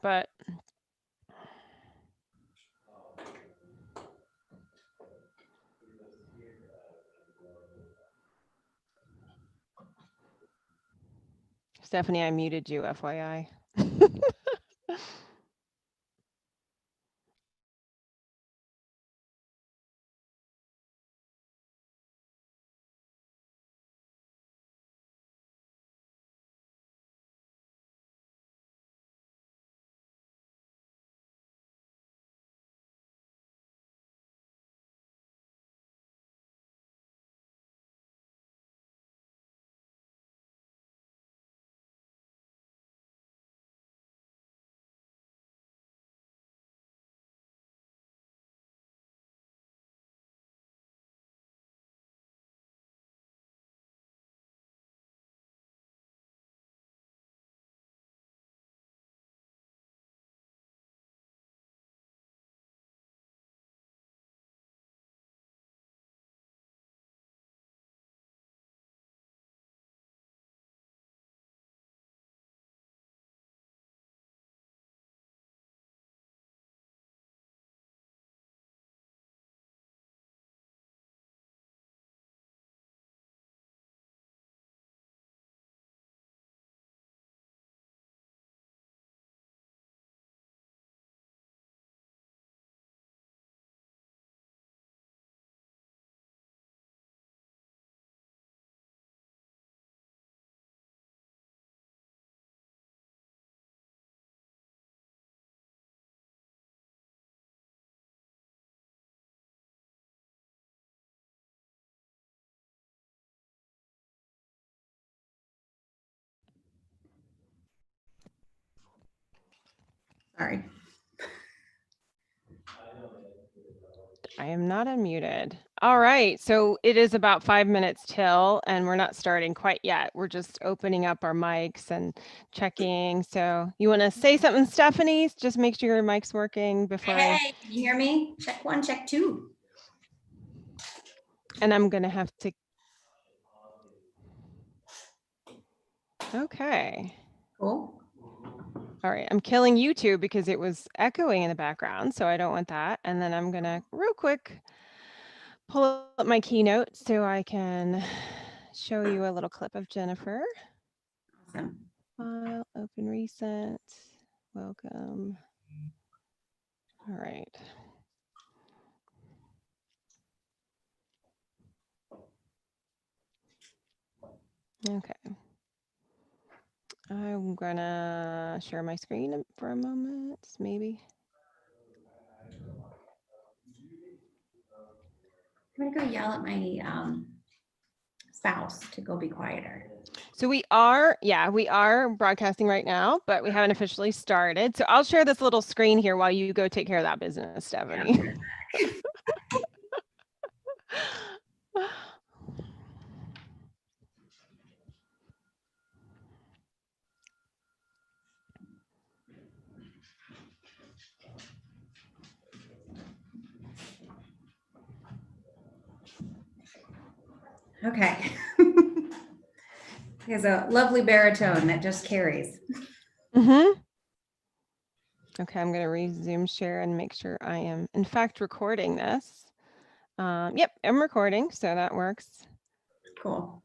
but Stephanie, I muted you, FYI. Sorry. I am not unmuted. All right, so it is about 5 minutes till, and we're not starting quite yet. We're just opening up our mics and checking. So you want to say something, Stephanie? Just make sure your mic's working before Hey, can you hear me? Check 1, check 2. And I'm going to have to. Okay. Cool. All right, I'm killing YouTube because it was echoing in the background, so I don't want that. And then I'm gonna real quick pull up my keynote so I can show you a little clip of Jennifer. Awesome. File, open recent, welcome. All right. Okay. I'm gonna share my screen for a moment, maybe. I'm gonna go yell at my spouse to go be quieter. So we are broadcasting right now, but we haven't officially started. So I'll share this little screen here while you go take care of that business, Stephanie. Okay. He has a lovely baritone that just carries. Mm-hmm. Okay, I'm going to resume share and make sure I am, in fact, recording this. Yep, I'm recording, so that works. Cool.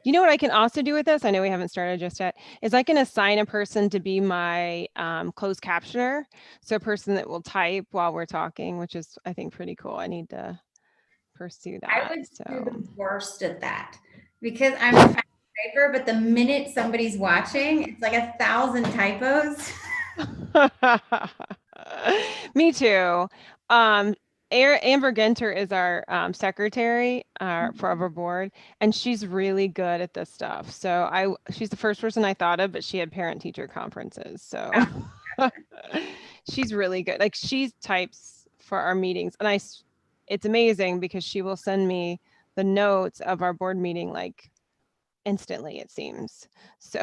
You know what I can also do with this? I know we haven't started just yet, is I can assign a person to be my closed captioner. So a person that will type while we're talking, which is, I think, pretty cool. I need to pursue that. I would So do the worst at that because I'm a typer, but the minute somebody's watching, it's like 1,000 typos. Me too. Amber Genter is our secretary for our board, and she's really good at this stuff. So she's the first person I thought of, but she had parent-teacher conferences. So she's really good. Like she types for our meetings, and it's amazing because she will send me the notes of our board meeting like instantly, it seems. So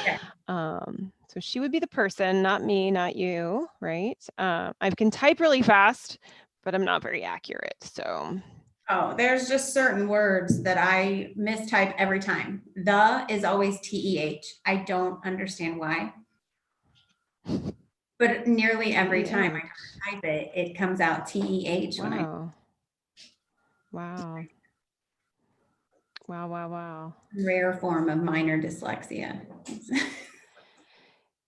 Yeah. so she would be the person, not me, not you, right? I can type really fast, but I'm not very accurate. So Oh, there's just certain words that I mistype every time. The is always TEH. I don't understand why. but nearly every time TEH. I type it, it comes out TEH when I Wow. Wow. Wow, wow, wow. rare form of minor dyslexia.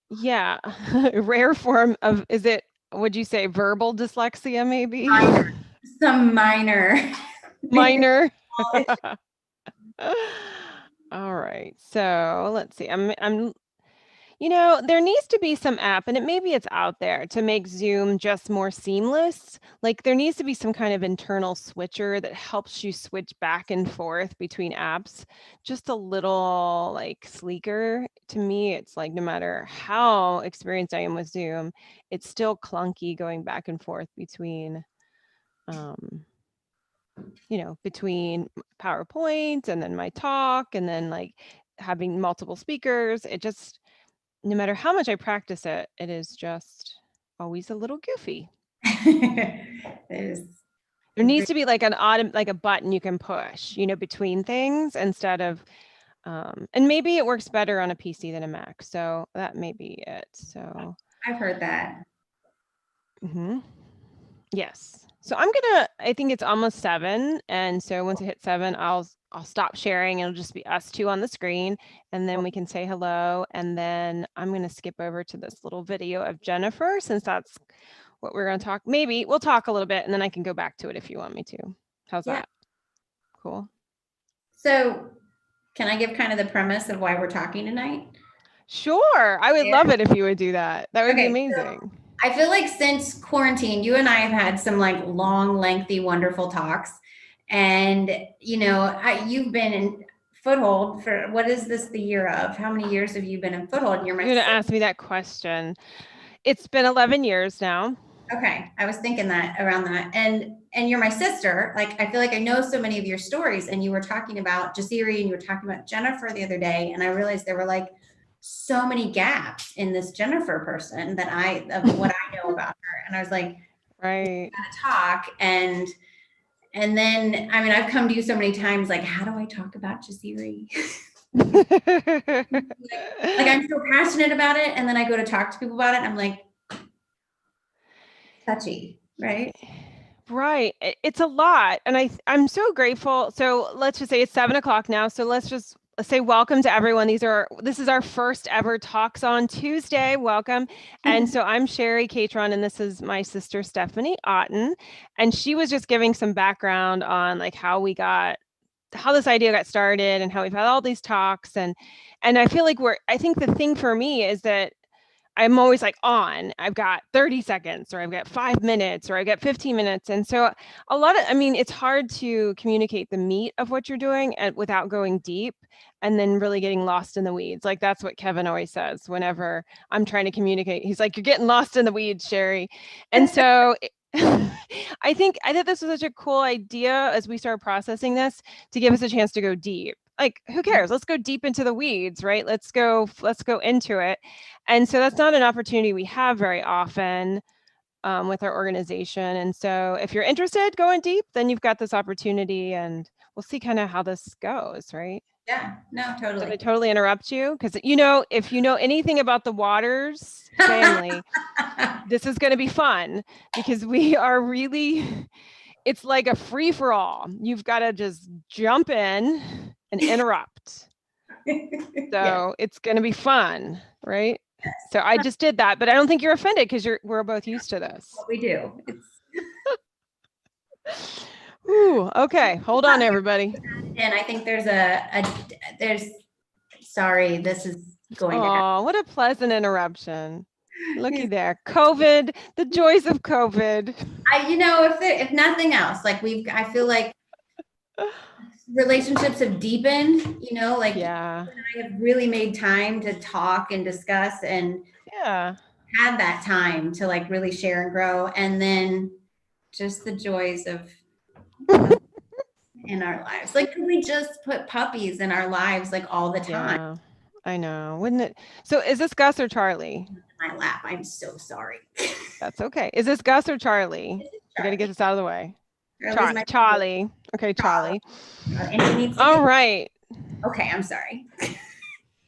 Yeah. Rare form of, is it, would you say verbal dyslexia maybe? Minor, some minor. Minor. All right. So let's see. There needs to be some app, and maybe it's out there to make Zoom just more seamless. Like there needs to be some kind of internal switcher that helps you switch back and forth between apps, just a little like sleeker. To me, it's like no matter how experienced I am with Zoom, it's still clunky going back and forth between between PowerPoint and then my talk and then like having multiple speakers. It just, no matter how much I practice it, it is just always a little goofy. There's There needs to be like like a button you can push, between things instead of, and maybe it works better on a PC than a Mac. So that may be it. So I've heard that. Yes. So I think it's almost 7. And so once I hit 7, I'll stop sharing. It'll just be us two on the screen and then we can say hello. And then I'm going to skip over to this little video of Jennifer, since that's what we're going to talk. Maybe we'll talk a little bit and then I can go back to it if you want me to. How's that? Cool. So can I give kind of the premise of why we're talking tonight? Sure. I would love it if you would do that. That would be amazing. So I feel like since quarantine, you and I have had some like long, lengthy, wonderful talks. And, you've been in Foothold for, what is this the year of? How many years have you been in Foothold? And you're going to ask me that question. It's been 11 years now. Okay. I was thinking that around that. And you're my sister. Like, I feel like I know so many of your stories, and you were talking about Jasiri and you were talking about Jennifer the other day. And I realized there were like so many gaps in this Jennifer person of what I know about her. And I was like, right. Gotta talk. And then, I mean, I've come to you so many times, like, how do I talk about Jasiri? like, I'm so passionate about it. And then I go to talk to people about it. And I'm like, touchy, right? Right. It's a lot. And I'm so grateful. So let's just say it's 7 o'clock now. So let's say welcome to everyone. This is our first ever Talks on Tuesday. Welcome. And so I'm Sherry Catron, and this is my sister Stephanie Auton. And she was just giving some background on like how this idea got started and how we've had all these talks. And I feel like I think the thing for me is that I'm always like I've got 30 seconds or I've got 5 minutes or I got 15 minutes. And so it's hard to communicate the meat of what you're doing without going deep and then really getting lost in the weeds. Like that's what Kevin always says whenever I'm trying to communicate. He's like, you're getting lost in the weeds, Sherry. And so I think this was such a cool idea as we start processing this to give us a chance to go deep. Like, who cares? Let's go deep into the weeds, right? Let's go into it. And so that's not an opportunity we have very often with our organization. And so if you're interested going deep, then you've got this opportunity and we'll see kind of how this goes, right? Yeah, no, totally. Did I totally interrupt you? Because, if you know anything about the Waters family, this is going to be fun because we are really, it's like a free for all. You've got to just jump in and interrupt. So It's going to be fun, right? Yes. So I just did that, but I don't think you're offended because we're both used to this. What we do. Ooh, okay. Hold on, everybody. And I think sorry, this is going to happen. Oh, what a pleasant interruption. Looky there. COVID, the joys of COVID. If nothing else, like I feel like relationships have deepened, yeah. I have really made time to talk and discuss and had that time to like really share and grow. And then just the joys of in our lives. Like, could we just put puppies in our lives like all the time? Yeah, I know. Wouldn't it? So is this Gus or Charlie? My lap. I'm so sorry. That's okay. Is this Gus or Charlie? I got to get this out of the way. Charlie. Okay, Charlie. And he needs to all right. Okay, I'm sorry.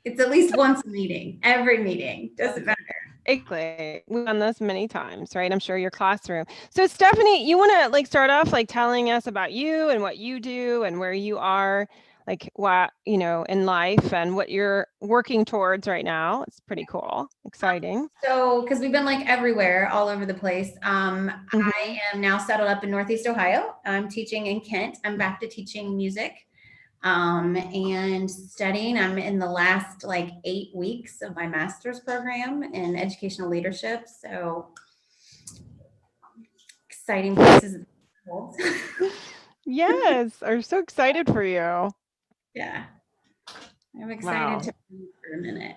It's at least once a meeting. Every meeting. Doesn't matter. Exactly. We've done this many times, right? I'm sure your classroom. So Stephanie, you want to like start off like telling us about you and what you do and where you are, like what, in life and what you're working towards right now. It's pretty cool, exciting. So, because we've been like everywhere, all over the place. Hmm. I am now settled up in Northeast Ohio. I'm teaching in Kent. I'm back to teaching music and studying. I'm in the last like 8 weeks of my master's program in educational leadership. So exciting places. Yes, I'm so excited for you. Yeah, I'm excited Wow. to be for a minute.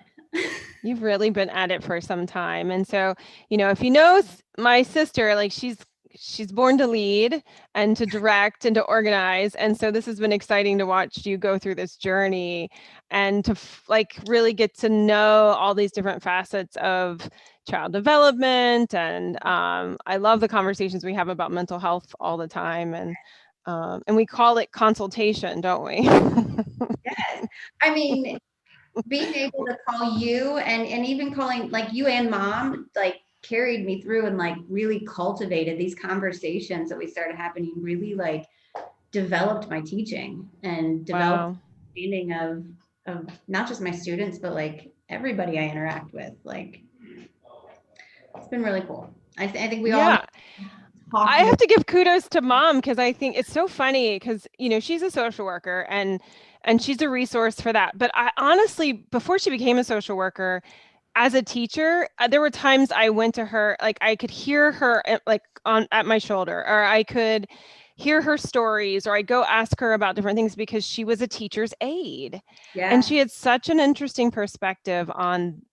You've really been at it for some time. And so, if you know my sister, like she's born to lead and to direct and to organize. And so this has been exciting to watch you go through this journey and to like really get to know all these different facets of child development. And I love the conversations we have about mental health all the time. And we call it consultation, don't we? Yes. I mean, being able to call you and even calling like you and mom, like carried me through and like really cultivated these conversations that we started happening, really like developed my teaching and developed Wow. understanding of not just my students, but like everybody I interact with. Like it's been really cool. I think we all need Yeah. to talk I more. have to give kudos to mom because I think it's so funny because she's a social worker and she's a resource for that. But I honestly, before she became a social worker, as a teacher, there were times I went to her, like I could hear her like on at my shoulder, or I could hear her stories, or I go ask her about different things because she was a teacher's aide, and Yeah. she had such an interesting perspective on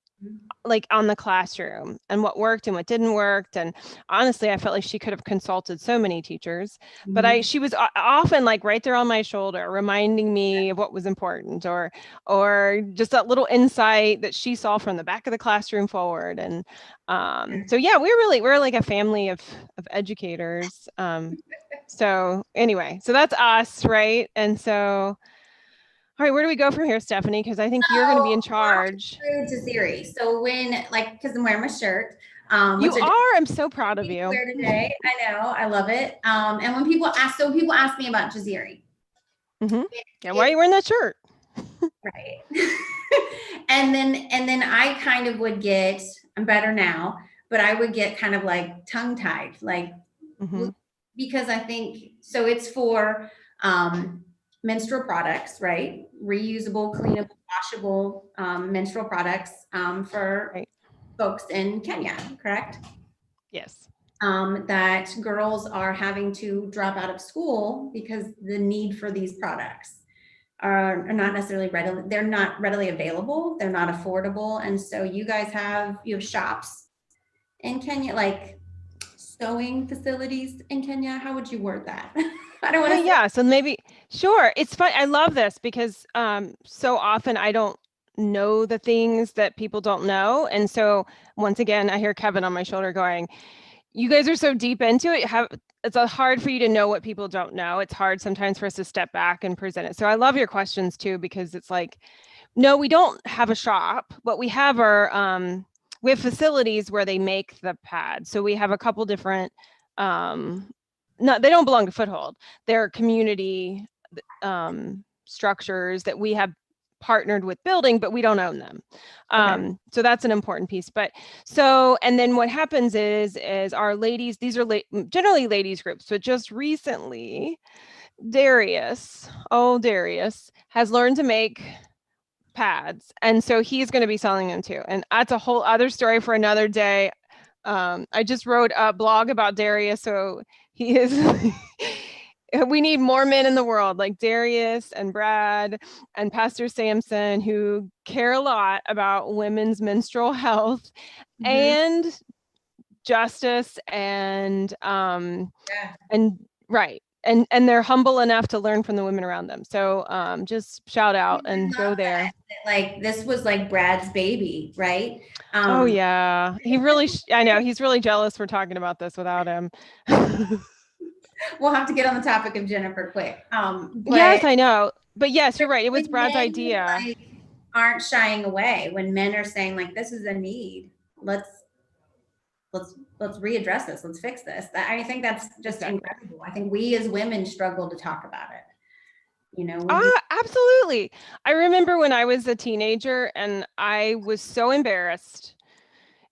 like on the classroom and what worked and what didn't work. And honestly, I felt like she could have consulted so many teachers, but Mhm. she was often like right there on my shoulder reminding me of what was important, or just that little insight that she saw from the back of the classroom forward. And so yeah, we're like a family of educators. So anyway, so that's us, right? And so all right, where do we go from here, Stephanie? Because I think you're going to So be in walk charge. through to Siri. So when like because I'm wearing my shirt, You which I are. I'm so proud of didn't you. wear today. I know, I love it. And when people ask me about Jaziri, Hmm. Yeah, why are you it's wearing that shirt? right. And then I kind of would get, I'm better now, but I would get kind of like tongue tied, like Hmm. because I think so it's for menstrual products, right? Reusable, cleanable, washable menstrual products for Right. folks in Kenya, correct? Yes. That girls are having to drop out of school because the need for these products are not necessarily readily, they're not readily available, they're not affordable. And so you have shops in Kenya, like sewing facilities in Kenya. How would you word that? I don't want Okay. to say Yeah. So maybe, sure. It's fun. I love this because so often I don't know the things that people don't know. And so once again, I hear Kevin on my shoulder going, you guys are so deep into it. It's hard for you to know what people don't know. It's hard sometimes for us to step back and present it. So I love your questions too, because it's like, no, we don't have a shop. What we have are we have facilities where they make the pads. So we have a couple different no, they don't belong to Foothold. They're community structures that we have partnered with building, but we don't own them. okay. So that's an important piece. But so, and then what happens is our ladies, these are generally ladies groups, but just recently, Darius has learned to make pads. And so he's going to be selling them too. And that's a whole other story for another day. I just wrote a blog about Darius. So he is, we need more men in the world like Darius and Brad and Pastor Sampson who care a lot about women's menstrual health Mhm. and justice Yeah. and right. And they're humble enough to learn from the women around them. So just shout out I and love go there. that. Like this was like Brad's baby, right? Oh Um, yeah, I know he's really jealous we're talking about this without him. we'll have to get on the topic of Jennifer quick. Yes, But I know. But yes, you're right. It was when Brad's men idea. like aren't shying away, when men are saying like this is a need, let's let's readdress this. Let's fix this. I think that's just Exactly. incredible. I think we as women struggle to talk about it. You know, we Absolutely. I remember when I was a teenager and I was so embarrassed.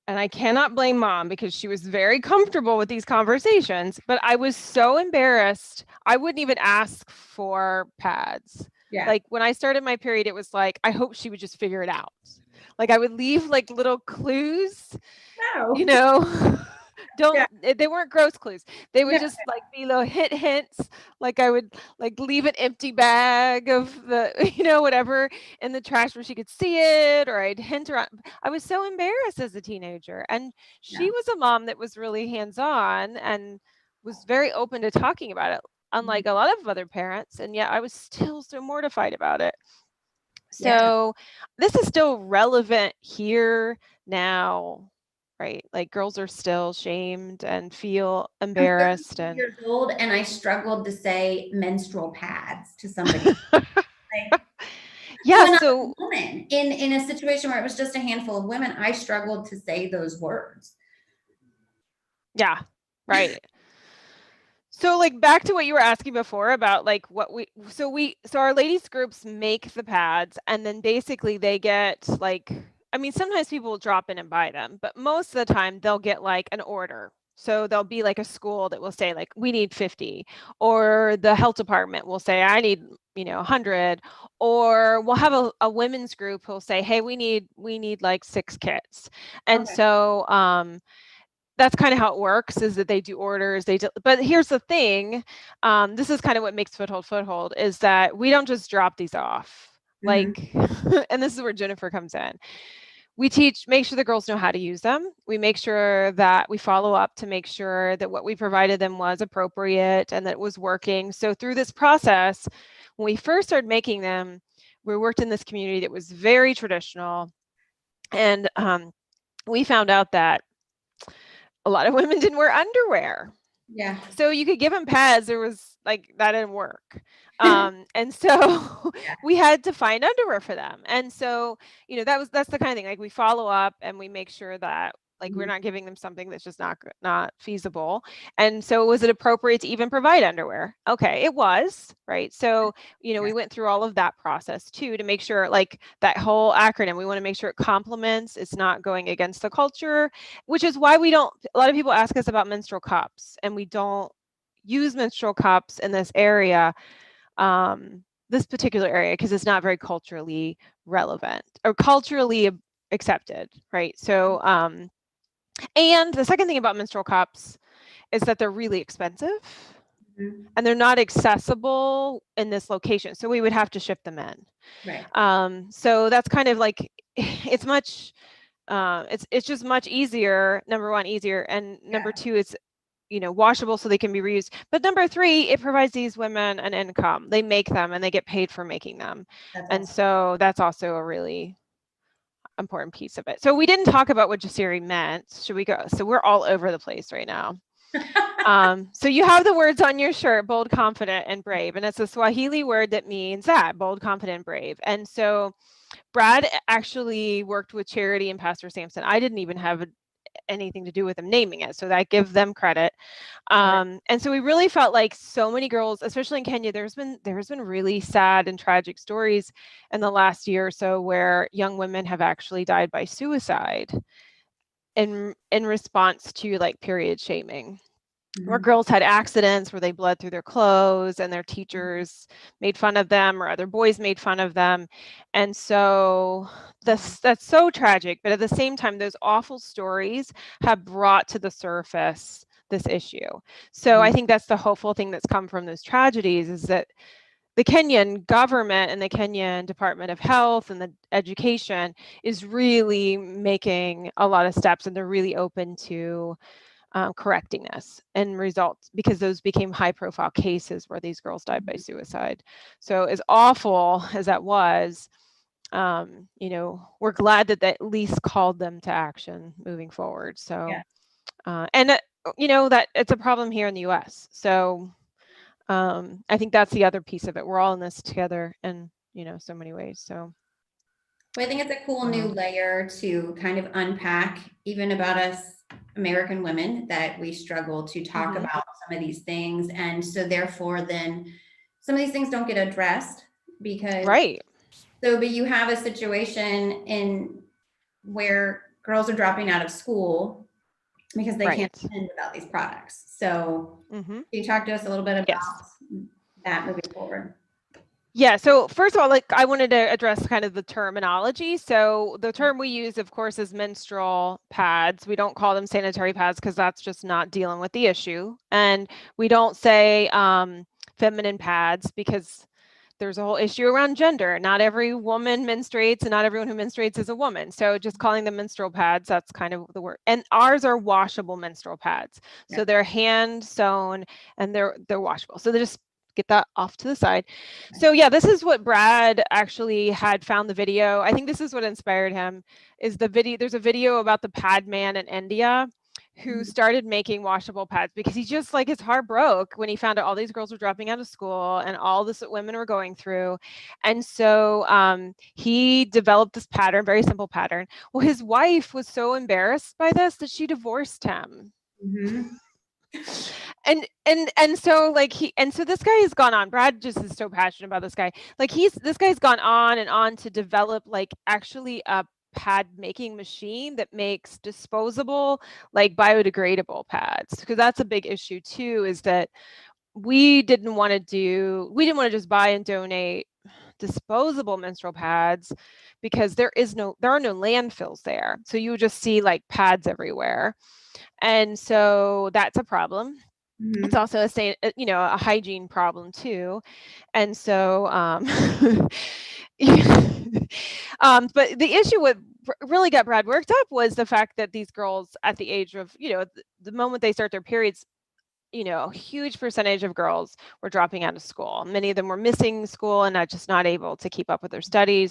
And I cannot blame mom because she was very comfortable with these conversations, but I was so embarrassed. I wouldn't even ask for pads. yeah. Like when I started my period, it was like, I hope she would just figure it out. Like I would leave like little clues, you No. know, Yeah. they weren't gross clues. They would No. just like be little hints. Like I would like leave an empty bag of the, whatever in the trash where she could see it, or I'd hint her. I was so embarrassed as a teenager. And she No. was a mom that was really hands-on and was very open to talking about it, unlike a lot of other parents. And yet I was still so mortified about it. Yeah. So this is still relevant here now, right? Like girls are still shamed and feel I'm embarrassed 32 and years old and I struggled to say menstrual pads to somebody. Like, yeah, when I was so a woman in a situation where it was just a handful of women, I struggled to say those words. yeah, right. So like back to what you were asking before about like so our ladies groups make the pads and then basically they get like, I mean sometimes people will drop in and buy them, but most of the time they'll get like an order. So there'll be like a school that will say like we need 50, or the health department will say I need 100, or we'll have a women's group who'll say hey we need like 6 kits. And Okay. so that's kind of how it works, is that they do orders. But here's the thing. This is kind of what makes Foothold is that we don't just drop these off. Mm-hmm. Like, and this is where Jennifer comes in. We make sure the girls know how to use them. We make sure that we follow up to make sure that what we provided them was appropriate and that it was working. So through this process, when we first started making them, we worked in this community that was very traditional. And we found out that a lot of women didn't wear underwear. Yeah. So you could give them pads. There was like, that didn't work. And so Yeah. we had to find underwear for them. And so, that's the kind of thing, like we follow up and we make sure that like we're Mhm. not giving them something that's just not feasible. And so was it appropriate to even provide underwear? Okay, it was, right? So, Yeah. we went through all of that process too to make sure like that whole acronym, we want to make sure it complements, it's not going against the culture, which is why a lot of people ask us about menstrual cups and we don't use menstrual cups in this area, this particular area, because it's not very culturally relevant or culturally accepted, right? So, and the second thing about menstrual cups is that they're really expensive Mhm. and they're not accessible in this location. So we would have to ship them in. Right. So that's kind of like, it's much, it's just much easier. Number one, easier, and number Yeah. two, it's washable so they can be reused. But number three, it provides these women an income. They make them and they get paid for making them. That's And awesome. so that's also a really important piece of it. So we didn't talk about what Jasiri meant. Should we go? So we're all over the place right now. So you have the words on your shirt, bold, confident, and brave. And it's a Swahili word that means that, bold, confident, brave. And so Brad actually worked with Charity and Pastor Sampson. I didn't even have anything to do with them naming it, so I give them credit. Okay. And so we really felt like so many girls, especially in Kenya, there's been really sad and tragic stories in the last year or so where young women have actually died by suicide in response to like period shaming, where Mhm. girls had accidents where they bled through their clothes and their Mhm. teachers made fun of them or other boys made fun of them. And so that's so tragic. But at the same time, those awful stories have brought to the surface this issue. So I Mhm. think that's the hopeful thing that's come from those tragedies, is that the Kenyan government and the Kenyan Department of Health and the education is really making a lot of steps, and they're really open to correcting this and results, because those became high profile cases where these girls died by suicide. So as awful as that was, we're glad that at least called them to action moving forward. So, Yeah. and that it's a problem here in the US. So I think that's the other piece of it. We're all in this together in, so many ways. So, Well, I think it's a cool new um, layer to kind of unpack even about us American women that we struggle to talk Mm-hmm. about some of these things. And so therefore then some of these things don't get addressed because Right. but you have a situation in where girls are dropping out of school because they can't Right. attend without these products. So Mm-hmm. can you talk to us a little bit Yes. about that moving forward? Yeah. So first of all, like I wanted to address kind of the terminology. So the term we use, of course, is menstrual pads. We don't call them sanitary pads because that's just not dealing with the issue. And we don't say feminine pads because there's a whole issue around gender. Not every woman menstruates and not everyone who menstruates is a woman. So just calling them menstrual pads, that's kind of the word. And ours are washable menstrual pads. Yeah. So they're hand sewn and they're washable. So they just get that off to the side. So yeah, this is what Brad actually had found the video. I think this is what inspired him is the video. There's a video about the pad man in India who started making washable pads because he just like his heart broke when he found out all these girls were dropping out of school and all this that women were going through. And so he developed this pattern, very simple pattern. Well, his wife was so embarrassed by this that she divorced him. Mm-hmm. And so like so this guy has gone on. Brad just is so passionate about this guy. Like this guy's gone on and on to develop like actually a pad making machine that makes disposable, like biodegradable pads, because that's a big issue too, is that we didn't want to just buy and donate disposable menstrual pads because there are no landfills there. So you would just see like pads everywhere. And so that's a problem. It's Mm-hmm. also a hygiene problem too. And so but the issue what really got Brad worked up was the fact that these girls at the age of, the moment they start their periods, a huge percentage of girls were dropping out of school. Many of them were missing school and not able to keep up with their studies.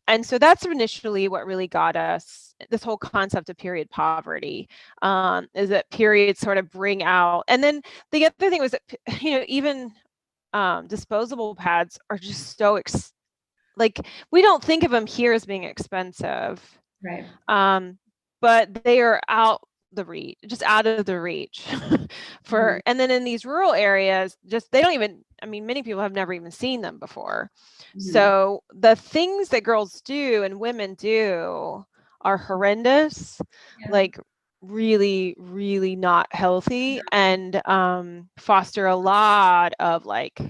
And so that's initially what really got us this whole concept of period poverty, is that periods sort of bring out. And then the other thing was that, even disposable pads are just so like we don't think of them here as being expensive, Right. but they are out of the reach Mm-hmm. and then in these rural areas, just they don't even, I mean, many people have never even seen them before. Mm-hmm. So the things that girls do and women do are horrendous, Yeah. like really, really not healthy, and foster a lot of like,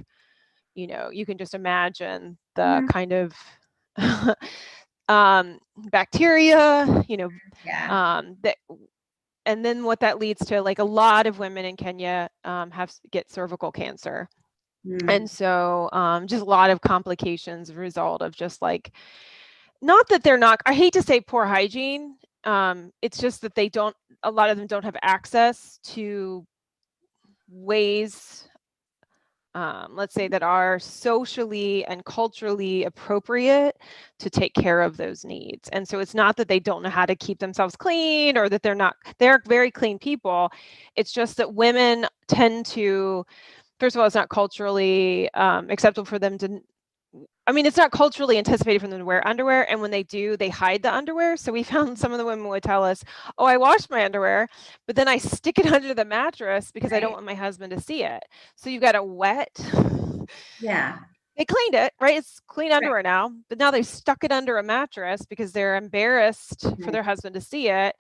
you can just imagine the Mm-hmm. kind of bacteria, Yeah. that, and then what that leads to, like a lot of women in Kenya get cervical cancer. Mm-hmm. And so just a lot of complications as a result of just like, not that they're not, I hate to say poor hygiene. It's just that a lot of them don't have access to ways, let's say, that are socially and culturally appropriate to take care of those needs. And so it's not that they don't know how to keep themselves clean or that they're very clean people. It's just that women tend to, first of all, it's not culturally acceptable for them to, I mean, it's not culturally anticipated for them to wear underwear. And when they do, they hide the underwear. So we found some of the women would tell us, oh, I washed my underwear, but then I stick it under the mattress because I don't Right. want my husband to see it. So you've got a wet, Yeah. they cleaned it, right? It's clean Right. underwear now, but now they stuck it under a mattress because they're embarrassed for Right. their husband to see it.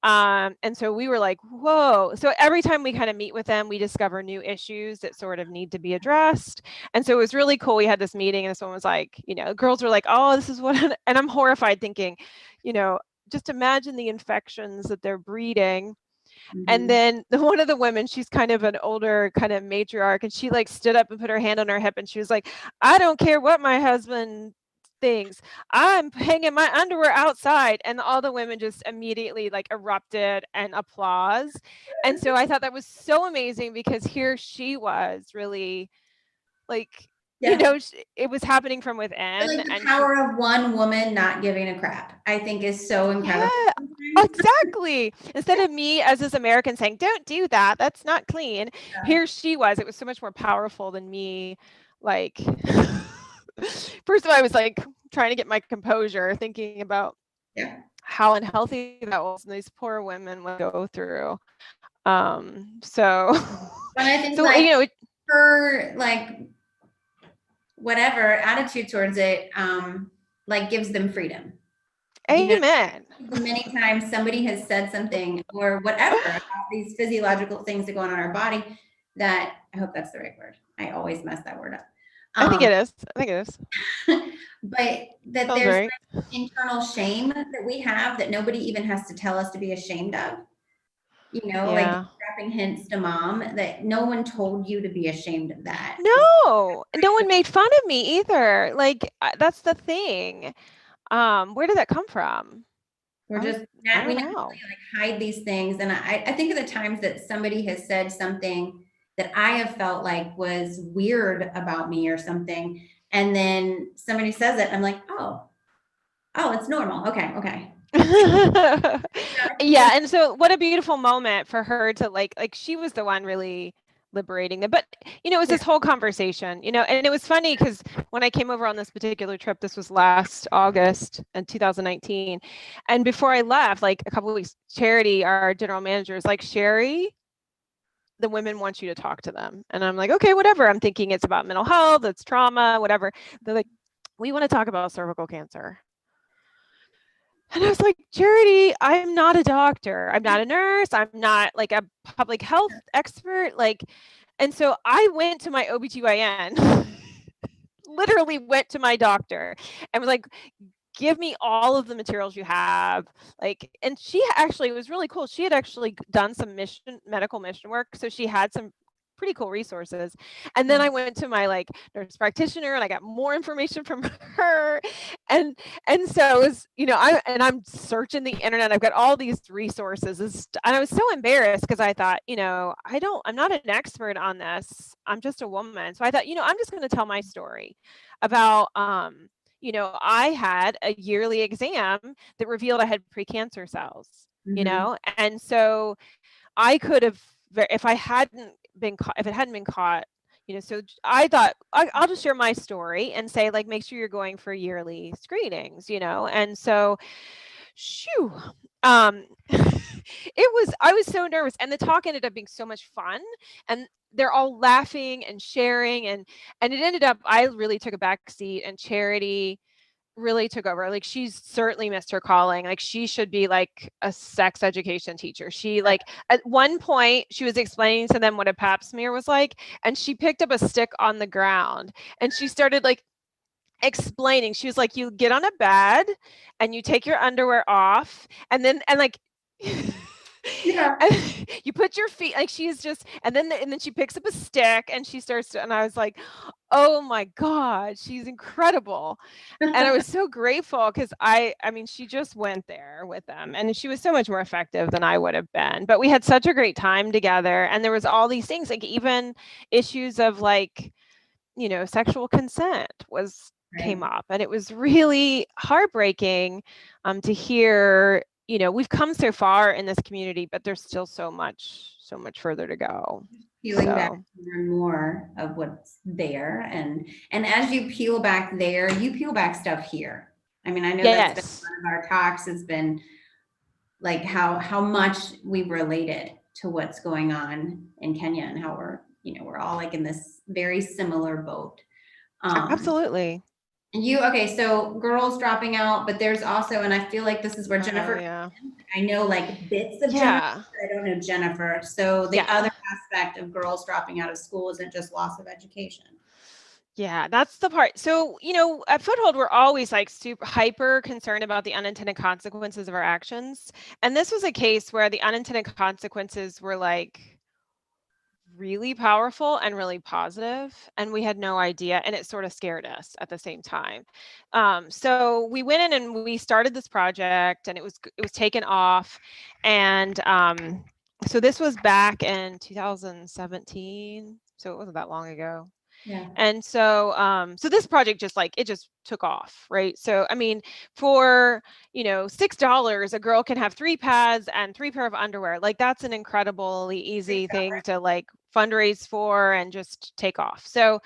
And so we were like, whoa. So every time we kind of meet with them, we discover new issues that sort of need to be addressed. And so it was really cool. We had this meeting and this one was like, girls were like, oh, this is what, and I'm horrified thinking, just imagine the infections that they're breeding. And Mm-hmm. then one of the women, she's kind of an older kind of matriarch, and she like stood up and put her hand on her hip and she was like, I don't care what my husband thinks. I'm hanging my underwear outside. And all the women just immediately like erupted and applause. And so I thought that was so amazing because here she was really like, Yeah. it was happening from I within like the and she, power of one woman not giving a crap, I think is so incredible. yeah, exactly. Instead of me as this American saying, don't do that, that's not clean. Here she was. It was so much more powerful than me. Like, first of all, I was like trying to get my composure, thinking about Yeah. how unhealthy that was, and these poor women would go through. So, But I think so like you know, her like whatever attitude towards it, like gives them freedom. You know, amen. the many times somebody has said something or whatever about these physiological things that go on in our body that I hope that's the right word. I always mess that word up. I think Um, it is. I think it is. but that Sounds there's right. like internal shame that we have that nobody even has to tell us to be ashamed of. You know, like Yeah. dropping hints to mom that no one told you to be ashamed of that. No, no one made fun of me either. Like that's the thing. Where did that come from? We're just I we don't naturally know. like hide these things. And I think of the times that somebody has said something that I have felt like was weird about me or something. And then somebody says it, I'm like, oh, it's normal. Okay, okay. Yeah, and so what a beautiful moment for her to like she was the one really liberating them. But it was Yeah. this whole conversation, and it was funny because when I came over on this particular trip, this was last August in 2019, and before I left, like a couple of weeks, Charity, our general manager, is like, Sherry, the women want you to talk to them. And I'm like, okay, whatever. I'm thinking it's about mental health, it's trauma, whatever. They're like, we want to talk about cervical cancer. And I was like, Charity, I'm not a doctor. I'm not a nurse. I'm not like a public health expert. And so I went to my OBGYN, literally went to my doctor and was like, give me all of the materials you have. And she actually, it was really cool. She had actually done some medical mission work. So she had some pretty cool resources. And then I went to my nurse practitioner and I got more information from her. And so it was, I'm searching the internet. I've got all these resources and I was so embarrassed because I thought, I'm not an expert on this. I'm just a woman. So I thought, I'm just going to tell my story about, I had a yearly exam that revealed I had precancer cells, Mm-hmm. and so I could have, if I hadn't been caught, if it hadn't been caught, so I thought I'll just share my story and say, make sure you're going for yearly screenings, and so, shoo, I was so nervous, and the talk ended up being so much fun, and they're all laughing and sharing, and it ended up, I really took a back seat, and Charity really took over. Like, she's certainly missed her calling. Like, she should be like a sex education teacher. She, at one point she was explaining to them what a pap smear was like, and she picked up a stick on the ground and she started explaining. She was like, you get on a bed and you take your underwear off, and then Yeah. and you put your feet, she's just, and then she picks up a stick and she starts to, and I was like, oh my God, she's incredible. And I was so grateful because I mean, she just went there with them and she was so much more effective than I would have been. But we had such a great time together, and there was all these things, even issues of sexual consent came Right. up, and it was really heartbreaking to hear. We've come so far in this community, but there's still so much further to go. Peeling back So more and more of what's there. And as you peel back there, you peel back stuff here. I mean, I know that's been yes, one of our talks has been like how much we've related to what's going on in Kenya and how we're all like in this very similar boat. Um, absolutely. and okay, so girls dropping out, but there's also, and I feel like this is where Oh Jennifer, yeah, I know like bits of Jennifer, yeah. but I don't know Jennifer. So the Yeah. other aspect of girls dropping out of school isn't just loss of education. Yeah, that's the part. So, at Foothold, we're always super hyper concerned about the unintended consequences of our actions. And this was a case where the unintended consequences were really powerful and really positive, and we had no idea, and it sort of scared us at the same time. So we went in and we started this project, and it was taken off, and so this was back in 2017, so it wasn't that long ago. Yeah. And so this project it just took off, right? So I mean, for $6 a girl can have 3 pads and 3 pair of underwear. That's an incredibly easy thing to fundraise for and just take off. So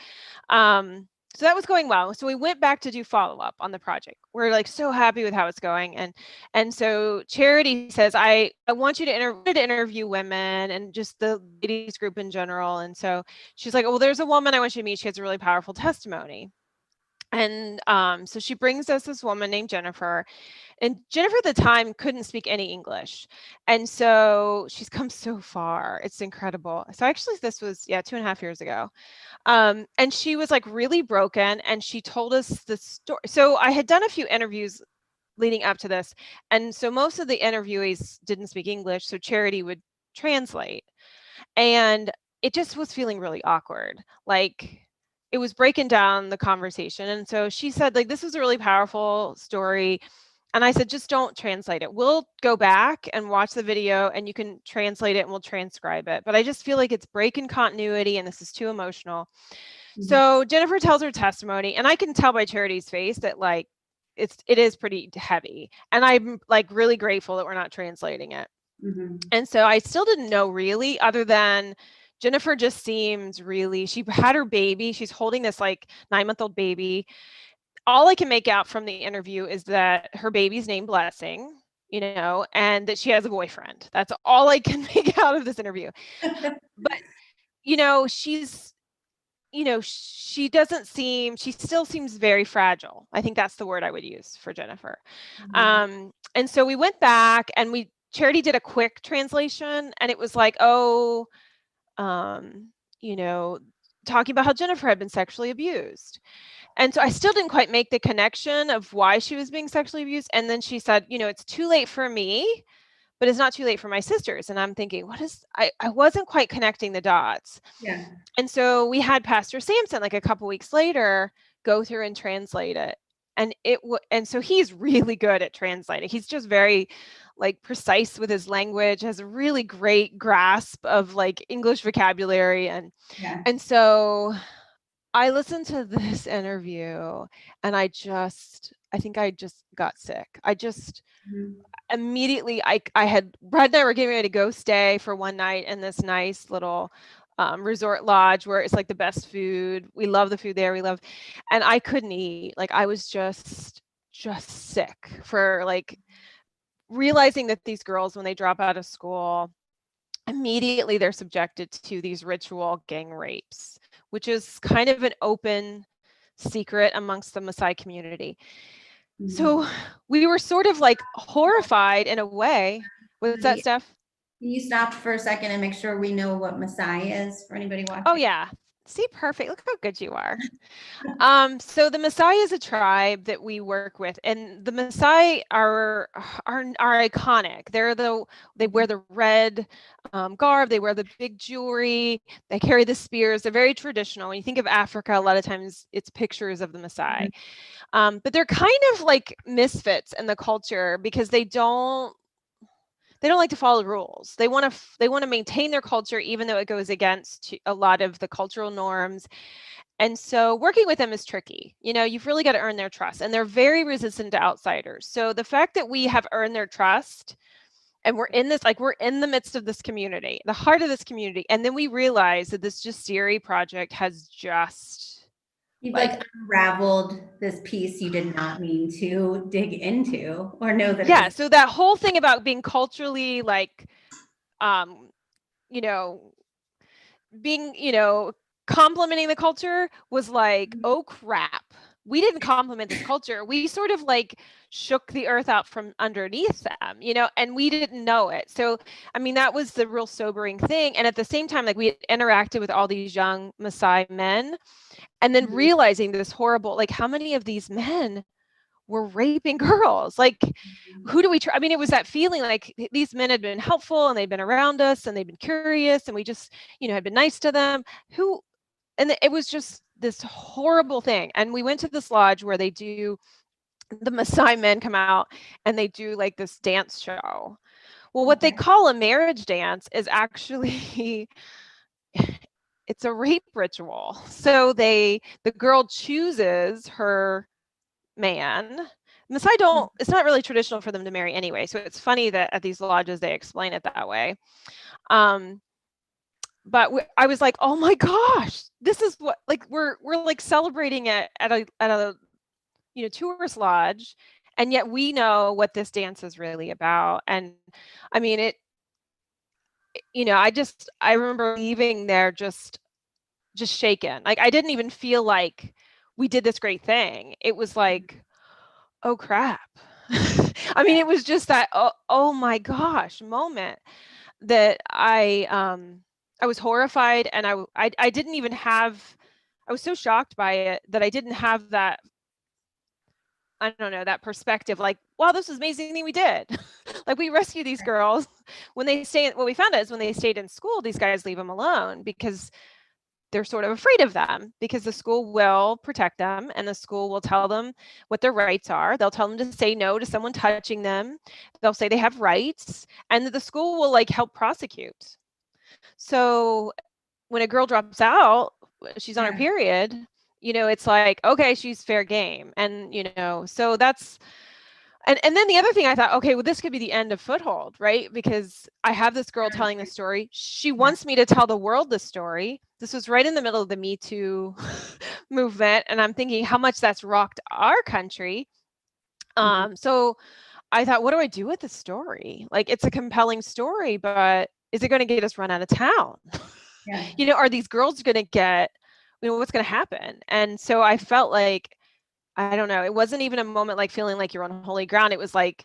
So that was going well. So we went back to do follow-up on the project. We're like so happy with how it's going. And so Charity says, I want you to interview women and just the ladies group in general. And so she's like, well, there's a woman I want you to meet. She has a really powerful testimony. And so she brings us this woman named Jennifer. And Jennifer at the time couldn't speak any English. And so she's come so far. It's incredible. So actually, this was, 2.5 years ago. And she was like really broken. And she told us the story. So I had done a few interviews leading up to this. And so most of the interviewees didn't speak English. So Charity would translate. And it just was feeling really awkward. Like, it was breaking down the conversation. And so she said, like, this was a really powerful story. And I said, just don't translate it. We'll go back and watch the video and you can translate it and we'll transcribe it. But I just feel like it's breaking continuity and this is too emotional. So Jennifer tells her testimony, and I can tell by Charity's face that like it is pretty heavy. And I'm like really grateful that we're not translating it. And so I still didn't know really, other than Jennifer just seems really, she had her baby. She's holding this like 9-month-old baby. All I can make out from the interview is that her baby's named Blessing, and that she has a boyfriend. That's all I can make out of this interview. But, she's, she still seems very fragile. I think that's the word I would use for Jennifer. And so we went back and Charity did a quick translation, and it was like, talking about how Jennifer had been sexually abused. And so I still didn't quite make the connection of why she was being sexually abused. And then she said, it's too late for me, but it's not too late for my sisters. And I'm thinking, I wasn't quite connecting the dots. Yeah. And so we had Pastor Sampson, like a couple weeks later, go through and translate it. And so he's really good at translating. He's just very like precise with his language, has a really great grasp of like English vocabulary. And so I listened to this interview and I think I just got sick. I just immediately, I had, Brad and I were getting ready to go stay for one night in this nice little resort lodge where it's like the best food. We love the food there. And I couldn't eat. Like, I was just sick for like realizing that these girls, when they drop out of school, immediately they're subjected to these ritual gang rapes, which is kind of an open secret amongst the Maasai community. So we were sort of like horrified in a way. What's that, Steph? Can you stop for a second and make sure we know what Maasai is for anybody watching? Oh yeah. See, perfect. Look how good you are. So the Maasai is a tribe that we work with, and the Maasai are iconic. They wear the red garb, they wear the big jewelry, they carry the spears. They're very traditional. When you think of Africa, a lot of times it's pictures of the Maasai. But they're kind of like misfits in the culture because they don't like to follow rules. They want to maintain their culture, even though it goes against a lot of the cultural norms. And so working with them is tricky. You've really got to earn their trust, and they're very resistant to outsiders. So the fact that we have earned their trust, and we're in the midst of this community, the heart of this community, and then we realize that this Jasiri project has just You've like unraveled this piece you did not mean to dig into or know that. Yeah. So that whole thing about being culturally like, being, complimenting the culture was like, oh crap. We didn't compliment this culture. We sort of like shook the earth out from underneath them, and we didn't know it. So, I mean, that was the real sobering thing. And at the same time, like, we had interacted with all these young Maasai men, and then realizing this horrible, like, how many of these men were raping girls? Like, who do we try? I mean, it was that feeling like these men had been helpful and they'd been around us and they'd been curious and we just, had been nice to them. And it was just this horrible thing. And we went to this lodge where the Maasai men come out and they do like this dance show. Well, what they call a marriage dance is actually it's a rape ritual. So the girl chooses her man. Maasai it's not really traditional for them to marry anyway. So it's funny that at these lodges they explain it that way. but I was like, oh my gosh, this is what, like, we're like celebrating it at a tourist lodge, and yet we know what this dance is really about. And I mean, I remember leaving there just shaken. Like, I didn't even feel like we did this great thing. It was like, oh crap. I mean, it was just that, oh my gosh moment that I was horrified, and I didn't even have, I was so shocked by it that I didn't have that, I don't know, that perspective, like, wow, this is amazing thing we did. Like, we rescue these girls when they stay. What we found out is when they stayed in school, these guys leave them alone because they're sort of afraid of them, because the school will protect them and the school will tell them what their rights are. They'll tell them to say no to someone touching them. They'll say they have rights, and the school will like help prosecute. So when a girl drops out, she's on her Yeah. period, it's like, okay, she's fair game. And, so that's, and then the other thing I thought, okay, well, this could be the end of Foothold, right? Because I have this girl telling the story. She Yeah. wants me to tell the world the story. This was right in the middle of the Me Too movement. And I'm thinking how much that's rocked our country. Mhm. So I thought, what do I do with the story? Like, it's a compelling story, but is it going to get us run out of town? Yeah. Are these girls going to get, what's going to happen? And so I felt like, I don't know, it wasn't even a moment like feeling like you're on holy ground. It was like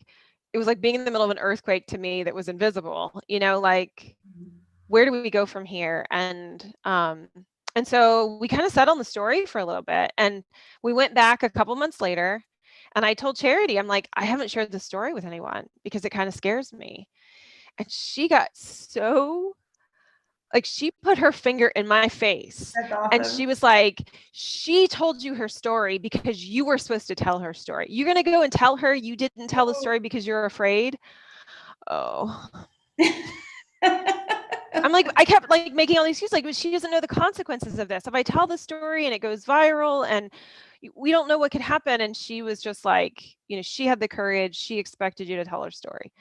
being in the middle of an earthquake to me that was invisible, like, where do we go from here? And so we kind of settled on the story for a little bit, and we went back a couple months later, and I told Charity, I'm like, I haven't shared the story with anyone because it kind of scares me. And she got so, like, she put her finger in my face, That's and awesome. she was like, she told you her story because you were supposed to tell her story. You're going to go and tell her you didn't tell the story because you're afraid. Oh, I'm like, I kept like making all these excuses, like, she doesn't know the consequences of this. If I tell the story and it goes viral and we don't know what could happen. And she was just like, she had the courage. She expected you to tell her story.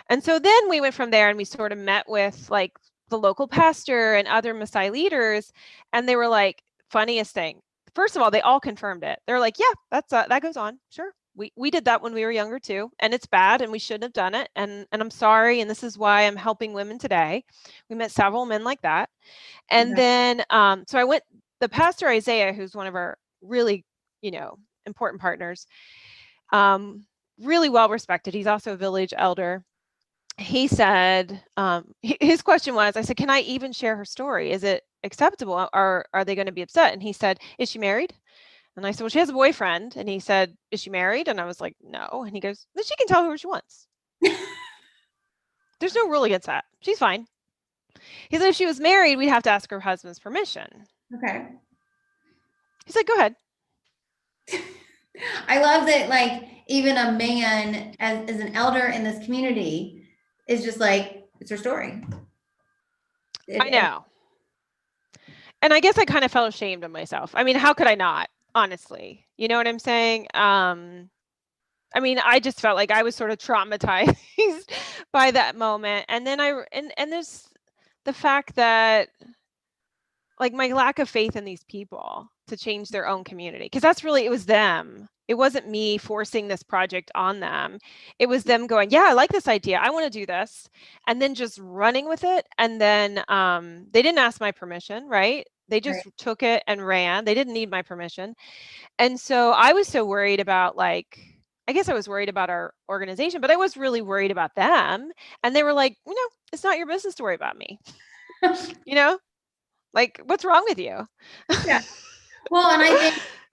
And so then we went from there, and we sort of met with like the local pastor and other Maasai leaders. And they were like, funniest thing. First of all, they all confirmed it. They're like, yeah, that goes on. Sure. We did that when we were younger too, and it's bad, and we shouldn't have done it. And I'm sorry. And this is why I'm helping women today. We met several men like that. And Yeah. then, so I went, the pastor Isaiah, who's one of our really, important partners, really well respected. He's also a village elder. He said, his question was, I said, can I even share her story? Is it acceptable? Or are they going to be upset? And he said, is she married? And I said, well, she has a boyfriend. And he said, is she married? And I was like, no. And he goes, then she can tell who she wants. There's no rule against that. She's fine. He said, if she was married, we'd have to ask her husband's permission. Okay. He said, go ahead. I love that, like, even a man as an elder in this community is just like, it's her story. I And know. And I guess I kind of felt ashamed of myself. I mean, how could I not, honestly? You know what I'm saying? I mean, I just felt like I was sort of traumatized by that moment. And then and there's the fact that, like, my lack of faith in these people to change their own community, because that's really, it was them. It wasn't me forcing this project on them. It was them going, yeah, I like this idea. I want to do this. And then just running with it. And then they didn't ask my permission, right? They right, just took it and ran. They didn't need my permission. And so I was so worried about, like, I guess I was worried about our organization, but I was really worried about them. And they were like, it's not your business to worry about me. you know, like, what's wrong with you? yeah. Well, and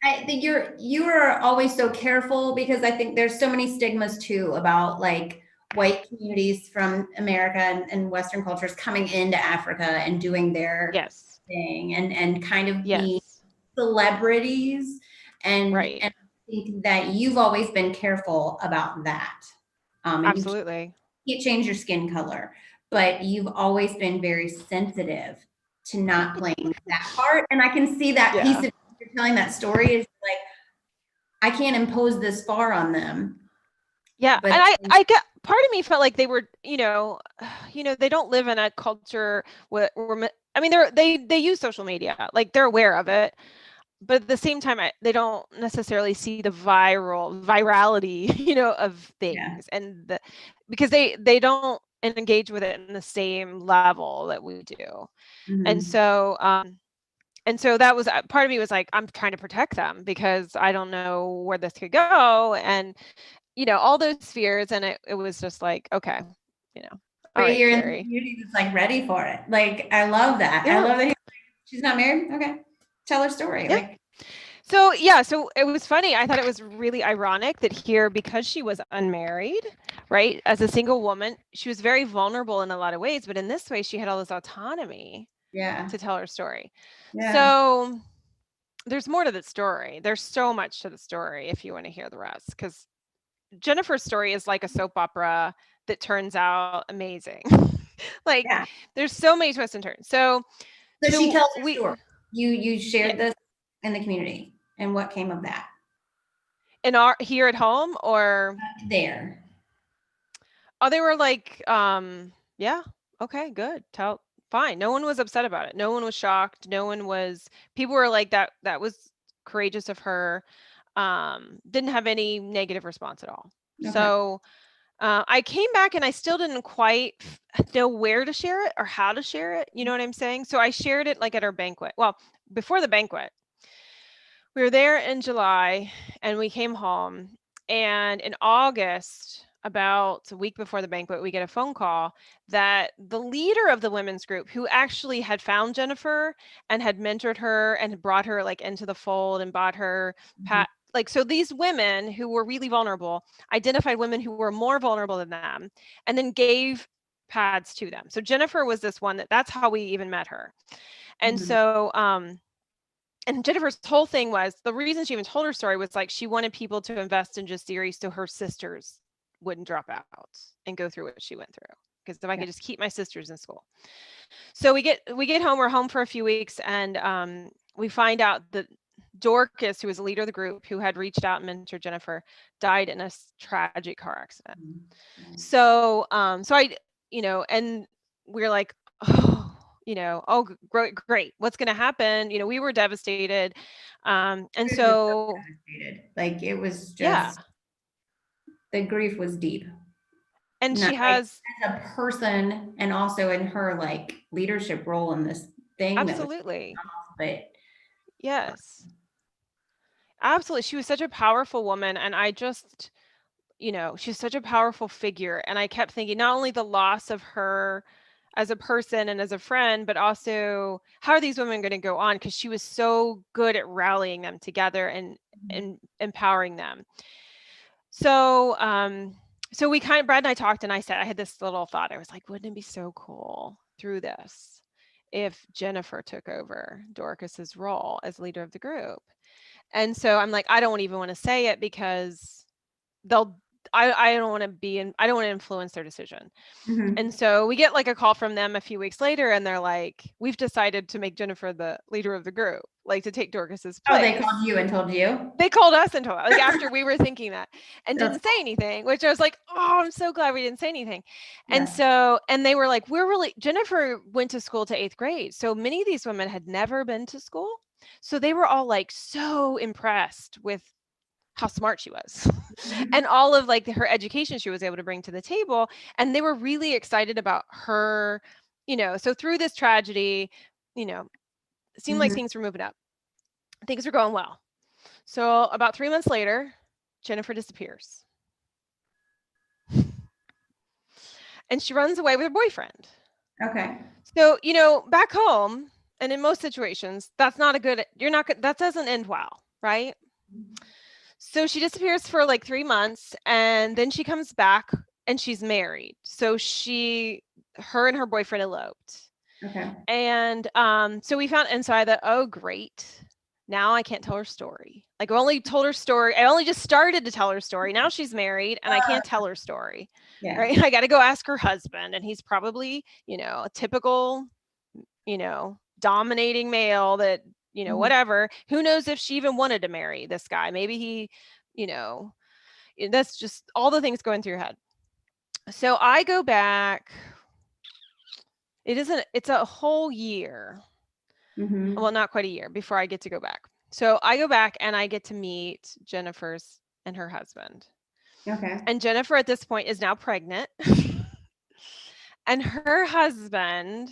I think you are always so careful, because I think there's so many stigmas too about like white communities from America and Western cultures coming into Africa and doing their Yes. thing and kind of being Yes. celebrities, Right. and I think that you've always been careful about that. And you Absolutely. can't change your skin color, but you've always been very sensitive to not playing that part. And I can see that piece Yeah. of you're telling that story is like, I can't impose this far on them. Yeah. But And I get part of me felt like they were, they don't live in a culture where I mean, they use social media, like they're aware of it, but at the same time, they don't necessarily see the virality, of Yeah. things, and because they don't engage with it in the same level that we do, and Mm-hmm. so that was part of me was like, I'm trying to protect them because I don't know where this could go, and all those fears, and it was just like, okay, all But right, you're in the Carrie. community that's like ready for it. Like, I love that. I Yeah, love that she's not married. Okay. Tell her story. yeah. Like, So it was funny. I thought it was really ironic that here, because she was unmarried, right, as a single woman, she was very vulnerable in a lot of ways, but in this way, she had all this autonomy yeah. to tell her story. Yeah. So there's more to the story. There's so much to the story if you want to hear the rest, because Jennifer's story is like a soap opera that turns out amazing. Like, Yeah. there's so many twists and turns. So So she so tells her we story. You yeah, shared this in the community, and what came of that in our here at home, or there? oh, they were like, yeah, okay, good. Fine. No one was upset about it. No one was shocked. No one was, people were like, that was courageous of her. Didn't have any negative response at all. Okay. So I came back and I still didn't quite know where to share it or how to share it. You know what I'm saying? So I shared it like at our banquet. Well, before the banquet, we were there in July and we came home. And in August, about a week before the banquet, we get a phone call that the leader of the women's group, who actually had found Jennifer and had mentored her and had brought her like into the fold and bought her Mhm. pat, like, so these women who were really vulnerable identified women who were more vulnerable than them and then gave pads to them. So Jennifer was this one that's how we even met her. And Mhm. so and Jennifer's whole thing was, the reason she even told her story was like, she wanted people to invest in just series so her sisters wouldn't drop out and go through what she went through. Because if I Yeah. could just keep my sisters in school. So we get home, we're home for a few weeks, and we find out that Dorcas, who was the leader of the group, who had reached out and mentored Jennifer, died in a tragic car accident. Mhm. Right. So I, and we're like, oh, oh, great. What's going to happen? We were devastated. And Grief was so so, devastated. Like, it was yeah. just the grief was deep. And Not she like has, as a person, and also in her like leadership role in this thing that was, absolutely. but Yes, absolutely. She was such a powerful woman. And I just, she's such a powerful figure. And I kept thinking, not only the loss of her as a person and as a friend, but also how are these women going to go on? Because she was so good at rallying them together and empowering them. So so Brad and I talked, and I said, I had this little thought. I was like, wouldn't it be so cool through this if Jennifer took over Dorcas's role as leader of the group? And so I'm like, I don't even want to say it because they'll I don't want to I don't want to influence their decision. Mhm. And so we get like a call from them a few weeks later, and they're like, we've decided to make Jennifer the leader of the group, like to take Dorcas's Oh, they place. called you and told you? They called us and told us, like, after we were thinking that, and That's didn't say anything, which I was like, oh, I'm so glad we didn't say anything. And yeah. so, and they were like, Jennifer went to school to 8th grade. So many of these women had never been to school. So they were all like so impressed with how smart she was Mhm. and all of like her education she was able to bring to the table. And they were really excited about her, so through this tragedy, it seemed like Mhm. things were moving up. Things were going well. So about 3 months later, Jennifer disappears and she runs away with her boyfriend. Okay. So, back home and in most situations, that's not a good, that doesn't end well, right? So she disappears for like 3 months and then she comes back and she's married. So her and her boyfriend eloped. Okay. And so we found, and so I thought, oh, great. Now I can't tell her story. Like, I only told her story. I only just started to tell her story. Now she's married and I can't tell her story. Yeah. Right. I got to go ask her husband. And he's probably, a typical, dominating male that, Mhm. whatever. Who knows if she even wanted to marry this guy? Maybe he, you know, that's just all the things going through your head. So I go back, it's a whole year. Mm-hmm. Well, not quite a year before I get to go back. So I go back and I get to meet Jennifer's and her husband. Okay. And Jennifer at this point is now pregnant. And her husband,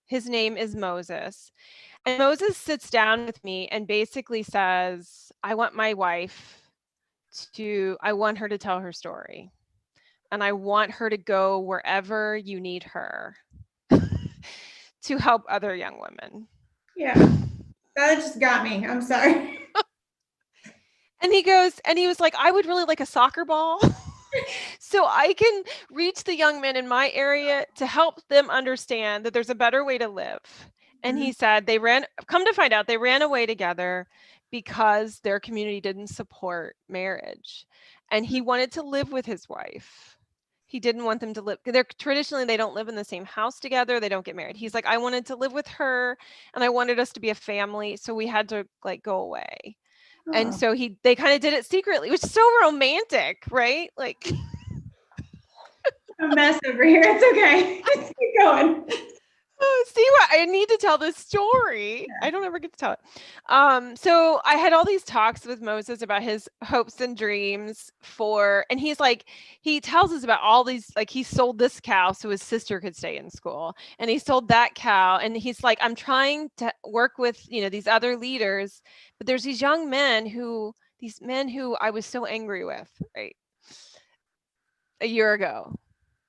his name is Moses. And Moses sits down with me and basically says, I want her to tell her story. And I want her to go wherever you need her to help other young women. Yeah. That just got me. I'm sorry. And he was like, I would really like a soccer ball so I can reach the young men in my area to help them understand that there's a better way to live. And Mhm. he said come to find out, they ran away together because their community didn't support marriage. And he wanted to live with his wife. He didn't want them to live. They're traditionally they don't live in the same house together. They don't get married. He's like, I wanted to live with her and I wanted us to be a family. So we had to like go away. And Oh, so they kind of did it secretly, which is so romantic, right? Like a mess over here. It's okay. Keep going. oh, see what I need to tell this story. I don't ever get to tell it. So I had all these talks with Moses about his hopes and dreams and he's like, he tells us about all these, like he sold this cow so his sister could stay in school, and he sold that cow, and he's like, I'm trying to work with these other leaders, but there's these men who I was so angry with, right, a year ago.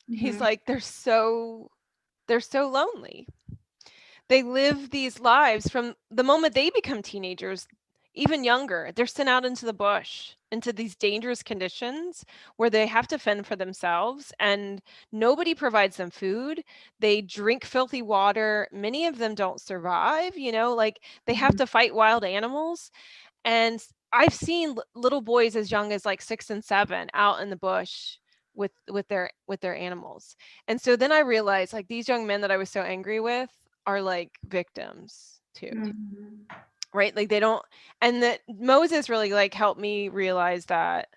He's Mm-hmm. like, they're so lonely. They live these lives from the moment they become teenagers, even younger. They're sent out into the bush, into these dangerous conditions where they have to fend for themselves and nobody provides them food. They drink filthy water. Many of them don't survive, like they have Mm-hmm. to fight wild animals. And I've seen little boys as young as like 6 and 7 out in the bush with their animals. And so then I realized like these young men that I was so angry with are like victims too, Mm-hmm. right? Like they don't, and that Moses really like helped me realize that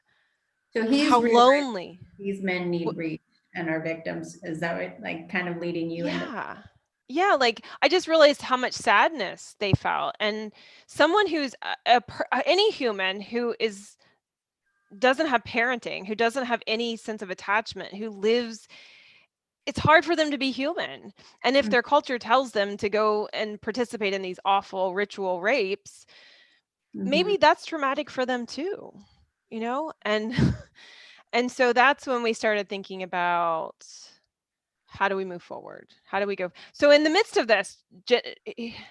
So he's how realized lonely. these men need reach and are victims. Is that what, like, kind of leading you into? Yeah. Yeah, like I just realized how much sadness they felt. And someone who's any human who is doesn't have parenting, who doesn't have any sense of attachment, who lives, it's hard for them to be human. And if their culture tells them to go and participate in these awful ritual rapes, Mm-hmm. maybe that's traumatic for them too, And and so that's when we started thinking about how do we move forward? How do we go? So in the midst of this,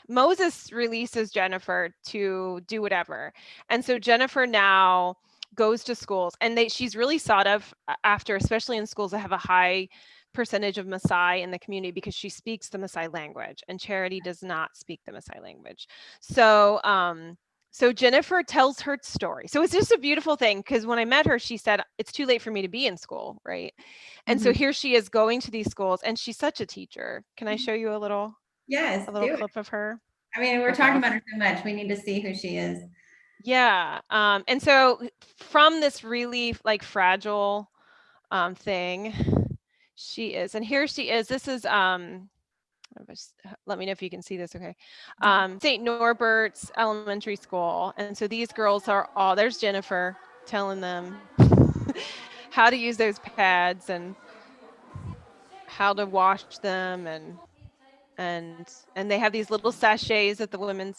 Moses releases Jennifer to do whatever. And so Jennifer now goes to schools, and she's really sought of after, especially in schools that have a high percentage of Maasai in the community, because she speaks the Maasai language and Charity does not speak the Maasai language. So Jennifer tells her story. So it's just a beautiful thing, because when I met her, she said, it's too late for me to be in school, right? And so Mm-hmm. here she is going to these schools, and she's such a teacher. Can I show you a little Yes, a little do it. clip of her? I mean, we're talking Okay. about her so much. We need to see who she is. Yeah. And so from this really like fragile thing, and here she is. This is let me know if you can see this. Okay. St. Norbert's Elementary School. And so these girls there's Jennifer telling them how to use those pads and how to wash them, and they have these little sachets that the women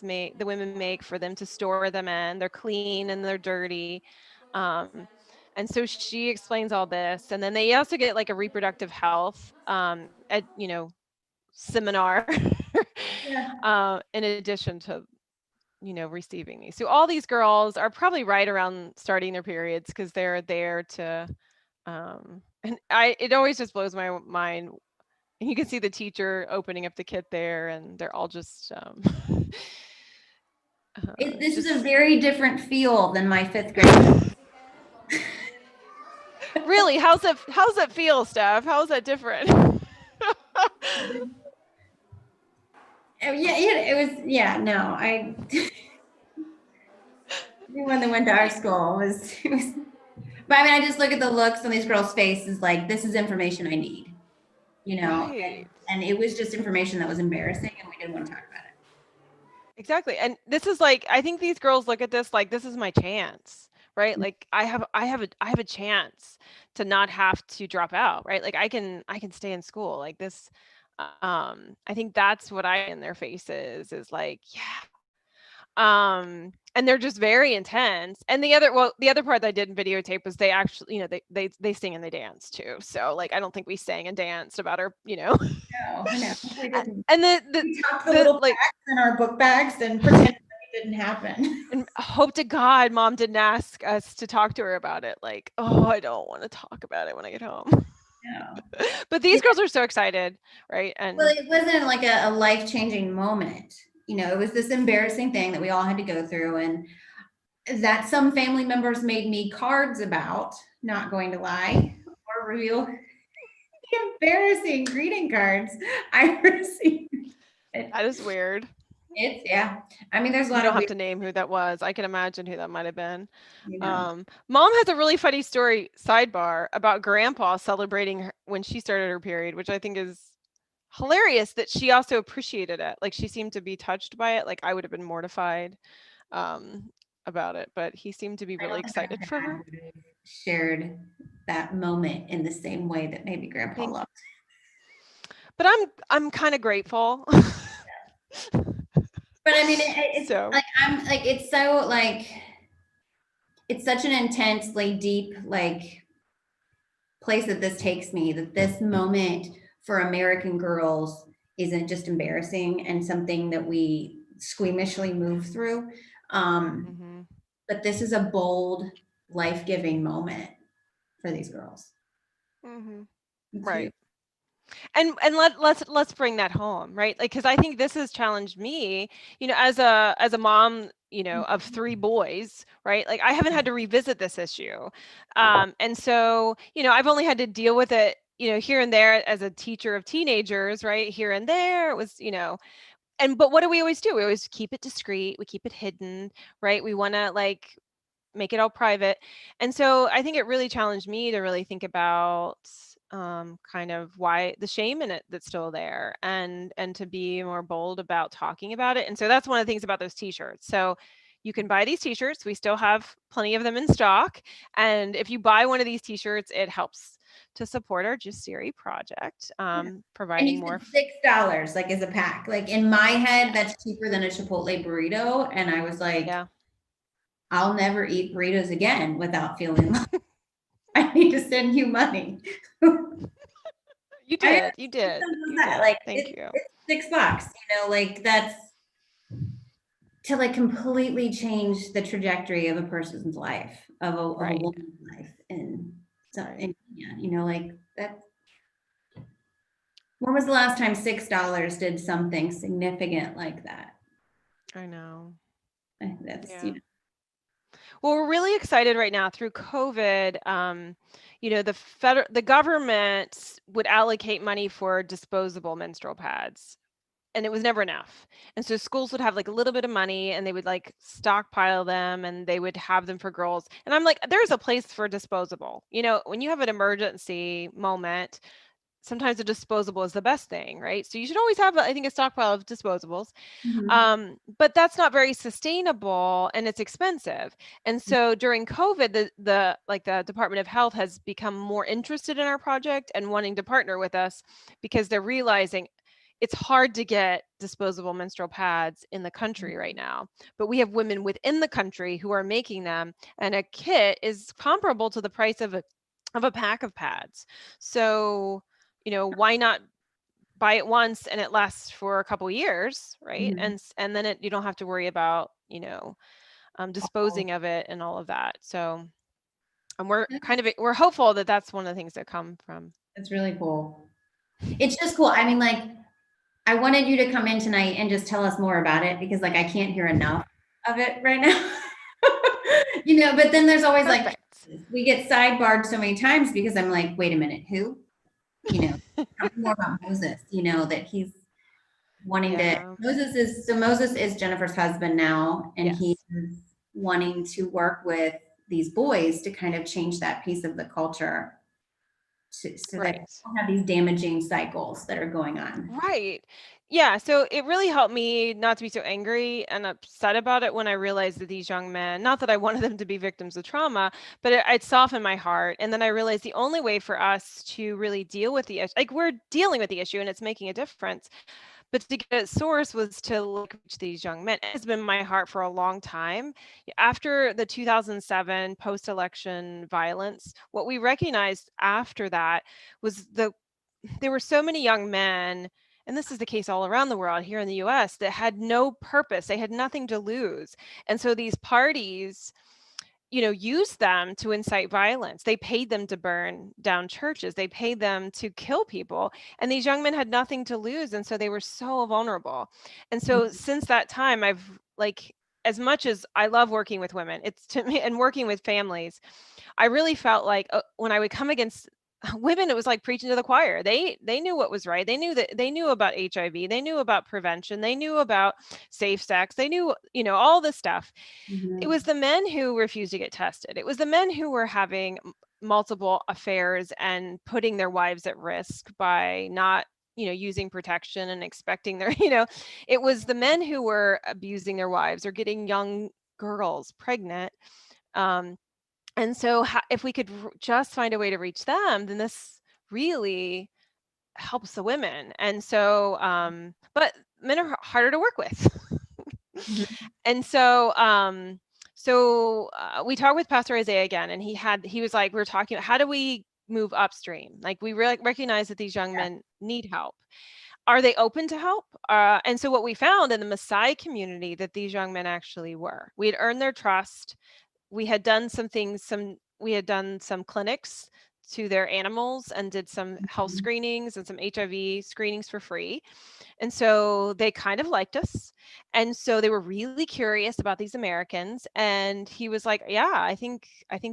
make for them to store them in. They're clean and they're dirty. Um, and so she explains all this, and then they also get like a reproductive health seminar Yeah. in addition to receiving these. So all these girls are probably right around starting their periods because they're there to and it always just blows my mind. And you can see the teacher opening up the kit there, and they're all just This is a just very different feel than my fifth grade. really. How's it feel, Steph? How's that different? Yeah, yeah, it was. Yeah, no, everyone that went to our school was But I mean, I just look at the looks on these girls' faces like, this is information I need, you know? Right. And it was just information that was embarrassing and we didn't want to talk about it. Exactly. And this is like, I think these girls look at this like this is my chance, right? Like I have a chance to not have to drop out, right? Like I can stay in school. Like this I think that's what I in their faces is like, yeah. And they're just very intense. And the other part that I did in videotape was they actually, they sing and they dance too. So like I don't think we sang and danced about our. No, we didn't. And the We tucked the the little like facts in our book bags and pretended like it didn't happen. and hope to God mom didn't ask us to talk to her about it. Like, oh, I don't want to talk about it when I get home. No. But these girls are so excited, right? Well, And it wasn't like a life-changing moment. You know, it was this embarrassing thing that we all had to go through, and that some family members made me cards about, not going to lie, or reveal the embarrassing greeting cards I received. that is weird. It's, yeah. I mean, there's a You lot don't of have weird, to name who that was. I can imagine who that might have been. you know. Mom has a really funny story sidebar about grandpa celebrating when she started her period, which I think is hilarious that she also appreciated it. Like she seemed to be touched by it. Like I would have been mortified um, about it, but he seemed to be I really don't think our excited for dad her. would have shared that moment in the same way that maybe grandpa Thank, loved. but I'm kind of grateful. But I mean, it's So like, I'm like, it's so like, it's such an intensely deep, like, place that this takes me, that this moment for American girls isn't just embarrassing and something that we squeamishly move through. Um, mhm, but this is a bold, life giving moment for these girls. mhm, It's huge. right. And let's bring that home, right? Like because I think this has challenged me, as a mom, of three boys, right? Like I haven't had to revisit this issue, and so I've only had to deal with it, here and there as a teacher of teenagers, right? Here and there, it was, but what do we always do? We always keep it discreet, we keep it hidden, right? We want to like make it all private. And so I think it really challenged me to really think about kind of why the shame in it that's still there and to be more bold about talking about it. And so that's one of the things about those t-shirts. So you can buy these t-shirts. We still have plenty of them in stock. And if you buy one of these t-shirts, it helps to support our Just Siri project, Yeah. And providing you more. said $6 like as a pack. Like in my head, Yeah. that's cheaper than a Chipotle burrito. And I was like, Yeah. I'll never eat burritos again without feeling like I need to send you money. You I mean, did. You did. simple as You that. did. Like Thank you. it's $6, like that's to like completely change the trajectory of a person's life, of a Right. woman's life. And so, Right. and yeah, like that. When was the last time $6 did something significant like that? I know. That's, Yeah. Well, we're really excited right now through COVID. The government would allocate money for disposable menstrual pads, and it was never enough. And so schools would have like a little bit of money, and they would like stockpile them, and they would have them for girls. And I'm like, there's a place for disposable. When you have an emergency moment, sometimes a disposable is the best thing, right? So you should always have, I think, a stockpile of disposables. Mhm. But that's not very sustainable and it's expensive. And so during COVID, the Department of Health has become more interested in our project and wanting to partner with us because they're realizing it's hard to get disposable menstrual pads in the country right now. But we have women within the country who are making them, and a kit is comparable to the price of a pack of pads. So, why not buy it once and it lasts for a couple years, right? Mhm. And then you don't have to worry about Oh, disposing of it and all of that. So and we're hopeful that that's one of the things that come from. that's really cool. It's just cool. I mean, like, I wanted you to come in tonight and just tell us more about it because, like, I can't hear enough of it right now. But then there's always like, Perfect. we get sidebarred so many times because I'm like, wait a minute, who? Tell me more about Moses, that he's wanting to, Yeah. Moses is Jennifer's husband now, and he Yes. is wanting to work with these boys to kind of change that piece of the culture so that they Right. don't have these damaging cycles that are going on. Right. Yeah, so it really helped me not to be so angry and upset about it when I realized that these young men, not that I wanted them to be victims of trauma, but it softened my heart. And then I realized the only way for us to really deal with the issue, like we're dealing with the issue and it's making a difference, but to get its source was to like reach these young men. It has been my heart for a long time. After the 2007 post-election violence, what we recognized after that was there were so many young men, and this is the case all around the world, here in the US, that had no purpose. They had nothing to lose. And so these parties, used them to incite violence. They paid them to burn down churches. They paid them to kill people. And these young men had nothing to lose. And so they were so vulnerable. And so since that time, I've like, as much as I love working with women, it's to me and working with families, I really felt like when I would come against women, it was like preaching to the choir. They knew what was right. They knew about HIV. They knew about prevention. They knew about safe sex. They knew, all this stuff. It Mm-hmm. was the men who refused to get tested. It was the men who were having multiple affairs and putting their wives at risk by not, using protection and expecting their, it was the men who were abusing their wives or getting young girls pregnant. Um, and so if we could just find a way to reach them, then this really helps the women. And so, but men are harder to work with. Mm-hmm. And so we talked with Pastor Isaiah again, and he was like, we were talking about how do we move upstream? Like we really recognize that these young men need help. Are they open to help? And so what we found in the Maasai community that these young men actually were. We had earned their trust. We had done some things, we had done some clinics to their animals and did some health Mm-hmm. screenings and some HIV screenings for free. And so they kind of liked us. And so they were really curious about these Americans. And he was like, yeah, I think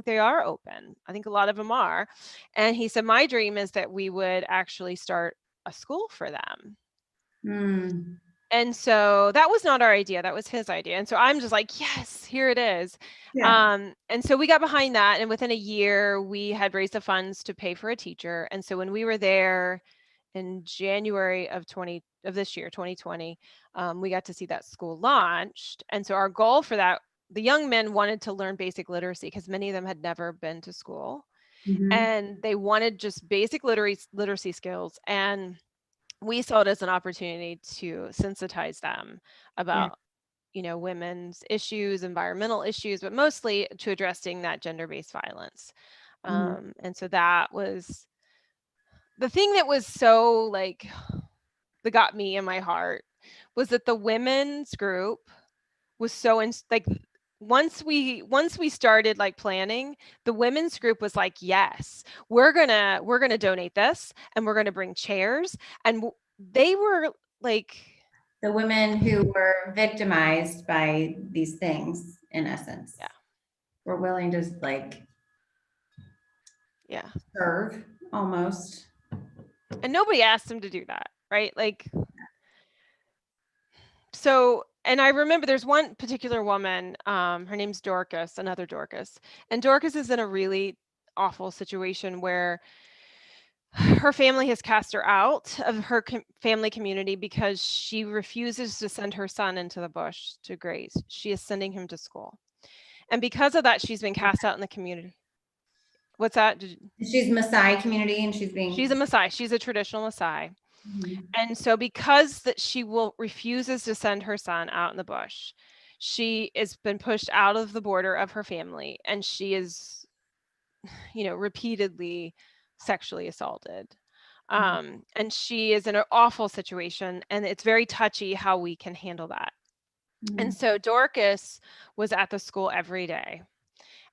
they are open. I think a lot of them are. And he said, my dream is that we would actually start a school for them. Mm. And so that was not our idea. That was his idea. And so I'm just like, yes, here it is. Yeah. And so we got behind that. And within a year, we had raised the funds to pay for a teacher. And so when we were there in January of this year, 2020, we got to see that school launched. And so our goal for that, the young men wanted to learn basic literacy because many of them had never been to school. Mm-hmm. And they wanted just basic literacy skills. And we saw it as an opportunity to sensitize them Yeah. about women's issues, environmental issues, but mostly to addressing that gender-based violence. Mm-hmm. And so that was the thing that was so like that got me in my heart was that the women's group was so like once we started like planning, the women's group was like, yes, we're gonna donate this and we're gonna bring chairs. And they were like, The women who were victimized by these things, in essence, yeah, were willing to like yeah. serve almost. And nobody asked them to do that, right? Like, so, and I remember there's one particular woman, her name's Dorcas, another Dorcas, and Dorcas is in a really awful situation where her family has cast her out of her family community because she refuses to send her son into the bush to graze. She is sending him to school. And because of that, she's been cast out in the community. What's that? She's Maasai community and she's She's a being. Maasai. She's a traditional Maasai. Mhm. And so because that she will refuses to send her son out in the bush, she has been pushed out of the border of her family and she is, repeatedly sexually assaulted. And she is in an awful situation and it's very touchy how we can handle that. And Mhm. so Dorcas was at the school every day.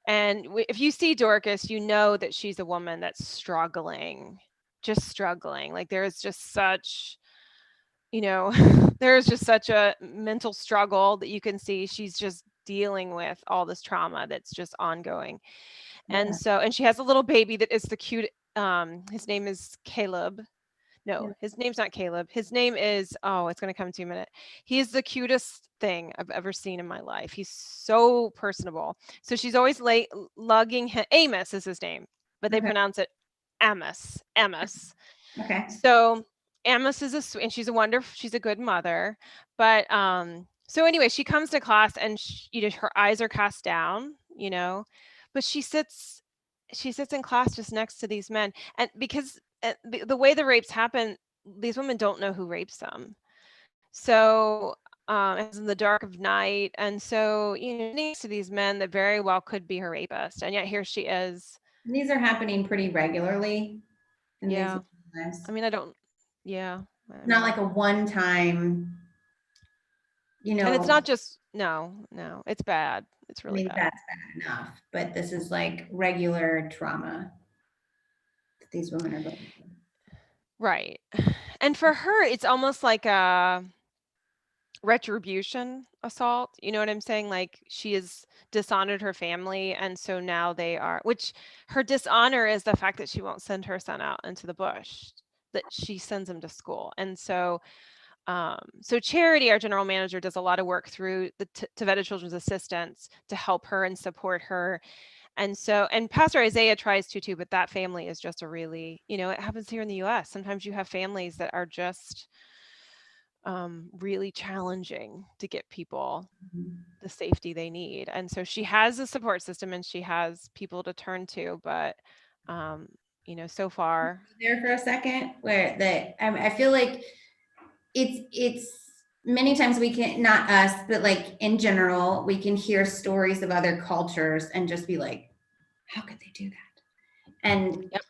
And if you see Dorcas, you know that she's a woman that's struggling, just struggling. Like there is just such, there's just such a mental struggle that you can see she's just dealing with all this trauma that's just ongoing. And Yeah. so, and she has a little baby that is the cute, his name is Caleb. No, his name's not Caleb. His name is, oh, it's going to come to you in a minute. He is the cutest thing I've ever seen in my life. He's so personable. So she's always late lugging him. Amos is his name, but they Okay. pronounce it Amos. Amos. Okay. So Amos is and she's a she's a good mother. But so anyway, she comes to class and her eyes are cast down, but she sits in class just next to these men. And because the way the rapes happen, these women don't know who rapes them. So it's in the dark of night. And so, next to these men that very well could be her rapist. And yet here she is. And these are happening pretty regularly in these Yeah. lives. I mean, I don't, yeah. I Not mean, like a one time, and it's not just, no, it's bad. It's I really mean, bad. that's bad enough, but this is like regular trauma that these women are going through. Right. And for her, it's almost like a retribution assault. You know what I'm saying? Like she has dishonored her family. And so now which her dishonor is the fact that she won't send her son out into the bush, that she sends him to school. And so Charity, our general manager, does a lot of work through the Taveta Children's Assistance to help her and support her. And Pastor Isaiah tries to too, but that family is just a really, it happens here in the US. Sometimes you have families that are just really challenging to get people the safety they need. And so she has a support system and she has people to turn to, but so far. There for a second, where I feel like it's many times we can, not us, but like in general, we can hear stories of other cultures and just be like, how could they do that? And Yep.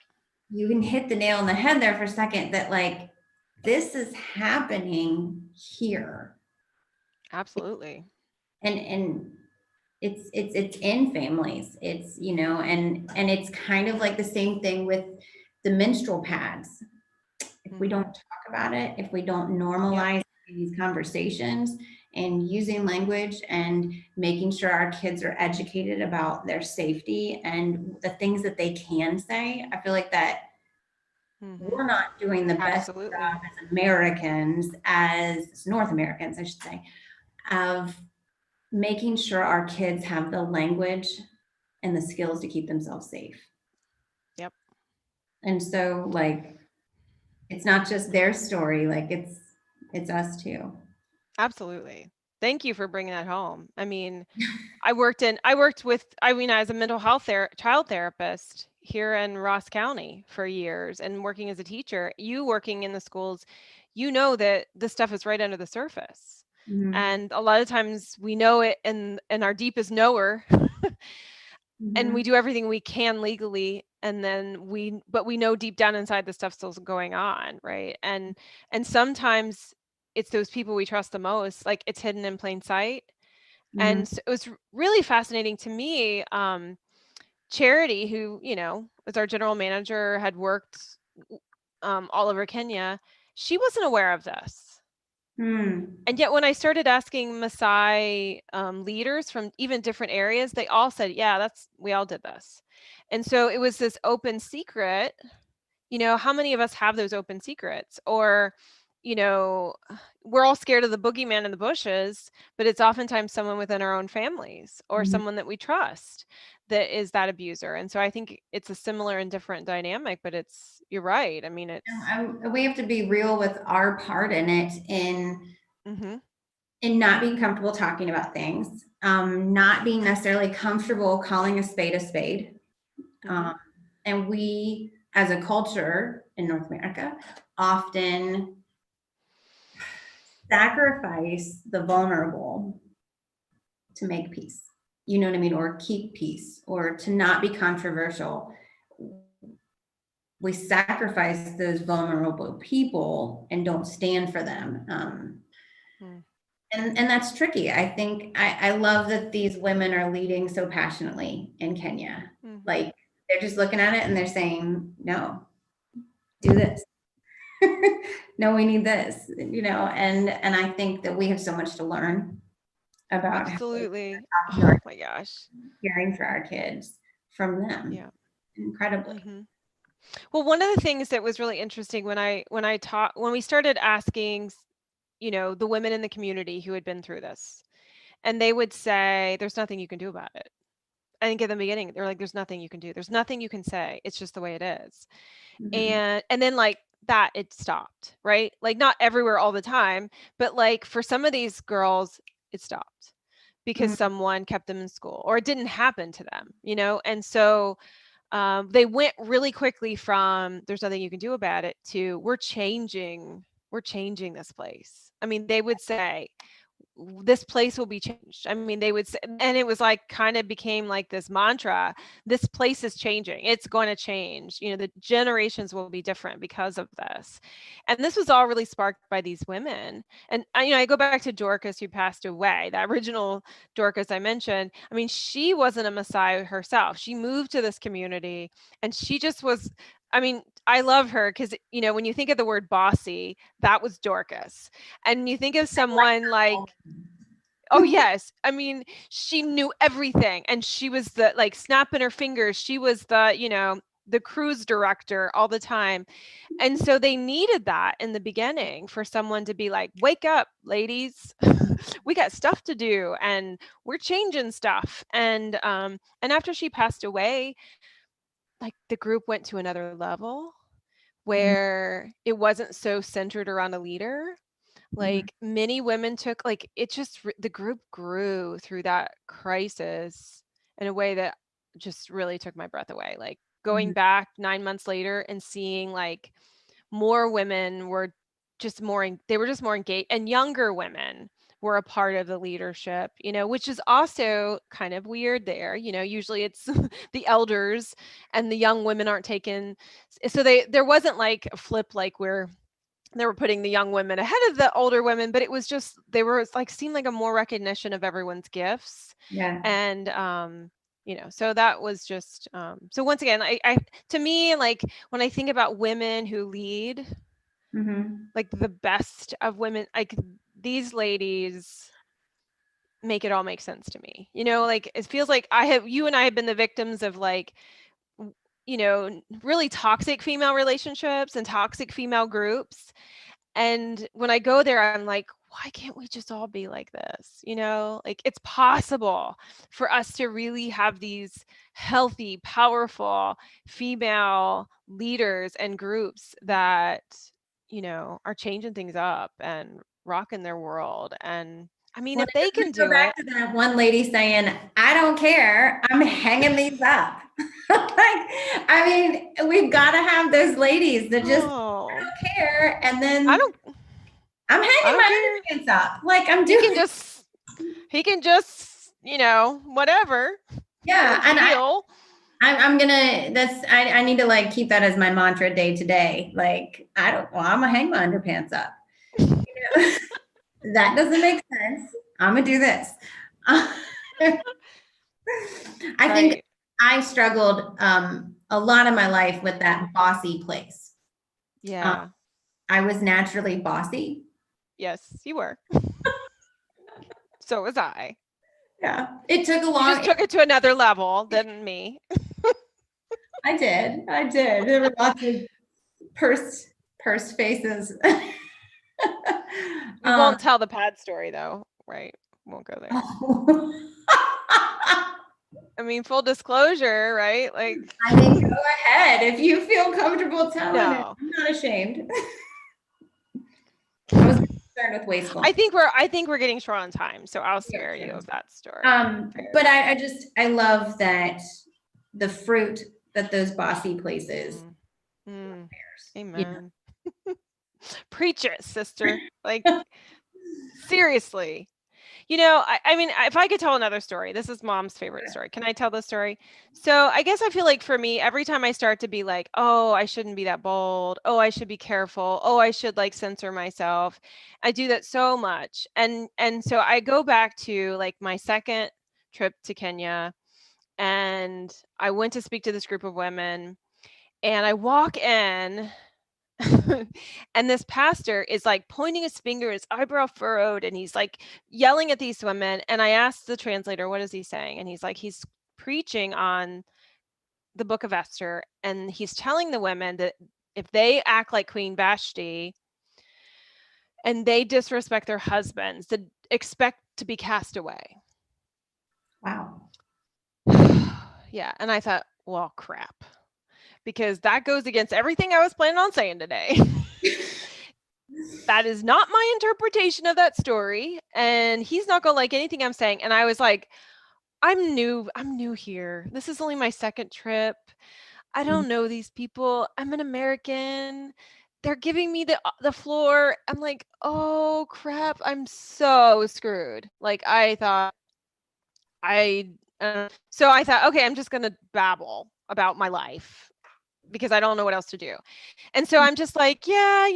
you can hit the nail on the head there for a second, that like this is happening here. Absolutely. And it's in families. It's, and it's kind of like the same thing with the menstrual pads. If we don't talk about it, if we don't Yep. normalize these conversations and using language and making sure our kids are educated about their safety and the things that they can say, I feel like that we're not doing the best Absolutely. job as Americans, as North Americans, I should say, of making sure our kids have the language and the skills to keep themselves safe. Yep. And so like it's not just their story, like it's us too. Absolutely. Thank you for bringing that home. I mean, as a mental health child therapist here in Ross County for years and working as a teacher, you working in the schools, that this stuff is right under the surface. Mm-hmm. And a lot of times we know it in our deepest knower and we Mm-hmm. do everything we can legally, and then but we know deep down inside the stuff still going on, right? And sometimes it's those people we trust the most, like it's hidden in plain sight. Mm-hmm. And so it was really fascinating to me. Charity, who was our general manager, had worked all over Kenya. She wasn't aware of this. Mm-hmm. And yet when I started asking Maasai leaders from even different areas, they all said, yeah, we all did this. And so it was this open secret. How many of us have those open secrets? Or, you know, we're all scared of the boogeyman in the bushes, but it's oftentimes someone within our own families or Mm-hmm. someone that we trust that is that abuser. And so I think it's a similar and different dynamic, but you're right. I mean, it's. We have to be real with our part in it, Mhm. in not being comfortable talking about things, not being necessarily comfortable calling a spade a spade. Mhm. Um, and we, as a culture in North America, often sacrifice the vulnerable to make peace. You know what I mean? Or keep peace, or to not be controversial. We sacrifice those vulnerable people and don't stand for them. Mm. And that's tricky. I think I love that these women are leading so passionately in Kenya. Mhm. Like they're just looking at it and they're saying, no, do this. No, we need this, and I think that we have so much to learn about how we're Absolutely. talking to Oh our, my gosh. caring for our kids from them. Yeah. Incredibly. Mhm. Well, one of the things that was really interesting when we started asking, the women in the community who had been through this, and they would say, "There's nothing you can do about it." I think in the beginning, they're like, "There's nothing you can do. There's nothing you can say. It's just the way it is." Mhm. And then like that, it stopped, right? Like not everywhere all the time, but like for some of these girls, it stopped because Mhm. someone kept them in school or it didn't happen to them, and so they went really quickly from "there's nothing you can do about it" to we're changing this place. I mean, they would say, "This place will be changed." I mean, they would say, and it was like kind of became like this mantra: "This place is changing. It's going to change. The generations will be different because of this." And this was all really sparked by these women. And I go back to Dorcas, who passed away, that original Dorcas I mentioned. I mean, she wasn't a Messiah herself. She moved to this community and she just was. I mean, I love her because, when you think of the word bossy, that was Dorcas. And you think of someone like, oh yes, I mean, she knew everything and she was the like snapping her fingers. She was the cruise director all the time. And so they needed that in the beginning for someone to be like, "Wake up, ladies. We got stuff to do and we're changing stuff." And after she passed away, like the group went to another level Mhm. where it wasn't so centered around a leader. Mhm. Like many women took like it just the group grew through that crisis in a way that just really took my breath away. Like going Mhm. back 9 months later and seeing like more women were they were just more engaged, and younger women were a part of the leadership, which is also kind of weird there. Usually it's the elders and the young women aren't taken. So there wasn't like a flip like where they were putting the young women ahead of the older women, but it was just they were like seemed like a more recognition of everyone's gifts. Yeah. And so that was just so once again, I to me, like when I think about women who lead, Mhm. like the best of women, like these ladies make it all make sense to me. Like it feels like you and I have been the victims of like really toxic female relationships and toxic female groups. And when I go there, I'm like, why can't we just all be like this? Like it's possible for us to really have these healthy, powerful female leaders and groups that, are changing things up and rocking their world. And I mean, Well, if they it can doesn't go do it, back to that one lady saying, "I don't care. I'm hanging these up." Like, I mean, we've got to have those ladies that just oh, don't care. And I then don't, I'm I hanging don't my care. underpants up. Like I'm He doing, can just, he can just, whatever. No yeah. big And deal. I'm gonna, I need to like keep that as my mantra day to day. Like, I'm gonna hang my underpants up. That doesn't make sense. I'm gonna do this. I think Right. I struggled a lot of my life with that bossy place. Um, Yeah. I was naturally bossy. Yes, you were. So was I. Yeah, it took a You just long. took it to another level than me. I did. I did. There were lots of pursed faces. We um, won't tell the pad story though, right? Won't go there. I mean, full disclosure, right? Like, I mean, go ahead if you feel comfortable telling it. no. I'm not ashamed. I was concerned with wastefulness. I think we're getting short on time, so I'll We are spare you too. of that story. Fair But enough. I love that the fruit that those bossy places Mm, mm, bears. You amen. Preach it, sister. Like, seriously. I mean, if I could tell another story, this is mom's favorite story. Can I tell this story? So I guess I feel like for me, every time I start to be like, oh, I shouldn't be that bold. Oh, I should be careful. Oh, I should like censor myself. I do that so much. And so I go back to like my second trip to Kenya, and I went to speak to this group of women, and I walk in and this pastor is like pointing his finger, his eyebrow furrowed, and he's like yelling at these women. And I asked the translator, what is he saying? And he's like, he's preaching on the book of Esther, and he's telling the women that if they act like Queen Vashti and they disrespect their husbands, to expect to be cast away. Wow. Yeah, and I thought, well, crap, because that goes against everything I was planning on saying today. That is not my interpretation of that story, and he's not gonna like anything I'm saying. And I was like, I'm new here. This is only my second trip. I don't know these people. I'm an American. They're giving me the floor. I'm like, oh crap, I'm so screwed. Like I thought so I thought, okay, I'm just gonna babble about my life because I don't know what else to do. And so I'm just like, yeah,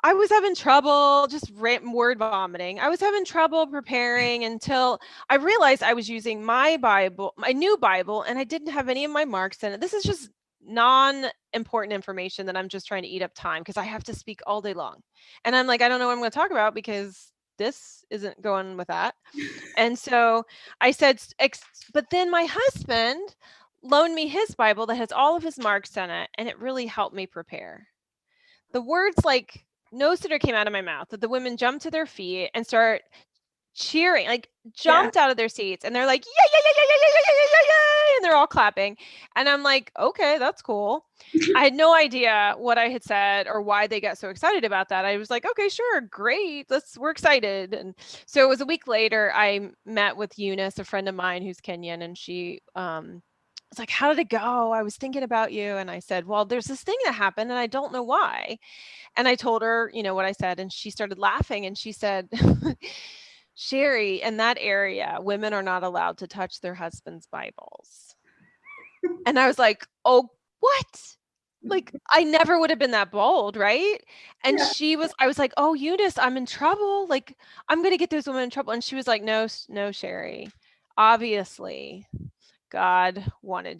I was having trouble just word vomiting. I was having trouble preparing until I realized I was using my Bible, my new Bible, and I didn't have any of my marks in it. This is just non-important information that I'm just trying to eat up time because I have to speak all day long. And I'm like, I don't know what I'm going to talk about because this isn't going with that. And so I said, but then my husband loaned me his Bible that has all of his marks in it, and it really helped me prepare. The words like no sooner came out of my mouth that the women jumped to their feet and start cheering, like Yeah. jumped out of their seats, and they're like, yeah, yeah, yeah, yeah, yeah, yeah, yeah, yeah, yeah, and they're all clapping. And I'm like, okay, that's cool. I had no idea what I had said or why they got so excited about that. I was like, okay, sure, great. We're excited. And so it was a week later, I met with Eunice, a friend of mine who's Kenyan, and she was like, how did it go? I was thinking about you. And I said, well, there's this thing that happened and I don't know why. And I told her, what I said, and she started laughing and she said, Sherry, in that area, women are not allowed to touch their husbands' Bibles. And I was like, oh, what? Like, I never would have been that bold, right? And Yeah. I was like, oh, Eunice, I'm in trouble. Like, I'm going to get those women in trouble. And she was like, no, no, Sherry. Obviously, God wanted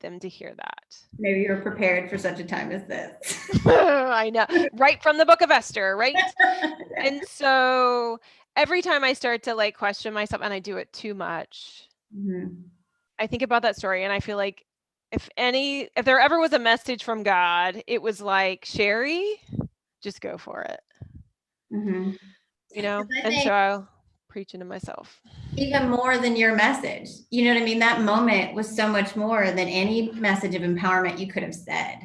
them to hear that. Maybe you're prepared for such a time as this. I know, right from the book of Esther, right? Yeah. And so every time I start to like question myself, and I do it too much, I think about that story and I feel like if there ever was a message from God, it was like, Sherry, just go for it. Mm-hmm. I And so think I'll preach into myself. even more than your message, you know what I mean? That moment was so much more than any message of empowerment you could have said.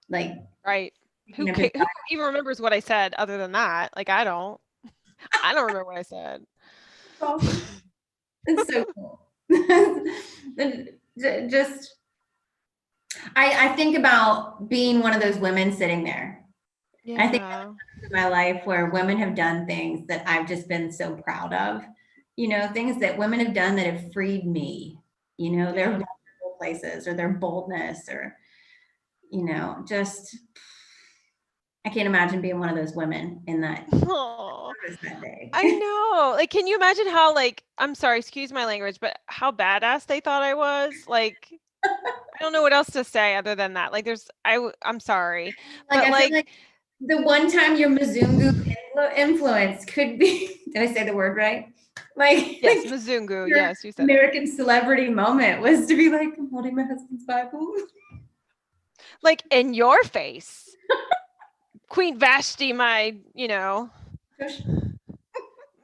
Like, Right. Who 'cause who even remembers what I said other than that? Like, I don't remember what I said. it's awesome. It's so cool. Just, I think about being one of those women sitting there. I think Yeah. in my life where women have done things that I've just been so proud of, things that women have done that have freed me, their Yeah. vulnerable places or their boldness or, just, I can't imagine being one of those women in that Oh, service that day. I know. Like, can you imagine how, like, I'm sorry, excuse my language, but how badass they thought I was? Like, I don't know what else to say other than that. Like, I'm sorry, Like, but I feel like, like the one time your Mzungu influence could be, did I say the word right? Like, yes, Mzungu. your Yes, you said it. American celebrity moment was to be like, I'm holding my husband's Bible. Like, in your face, Queen Vashti,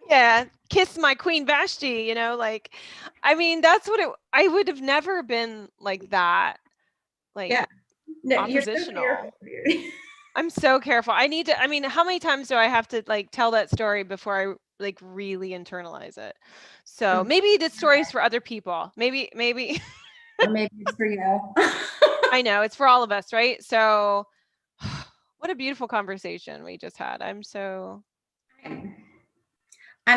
yeah, kiss my Queen Vashti, like, I mean, I would have never been like that, like, Yeah. No, you're so oppositional. careful. I'm so careful. I mean, how many times do I have to like tell that story before I like really internalize it? So maybe this story is for other people. Maybe Or maybe it's for you. I know it's for all of us, right? So what a beautiful conversation we just had. I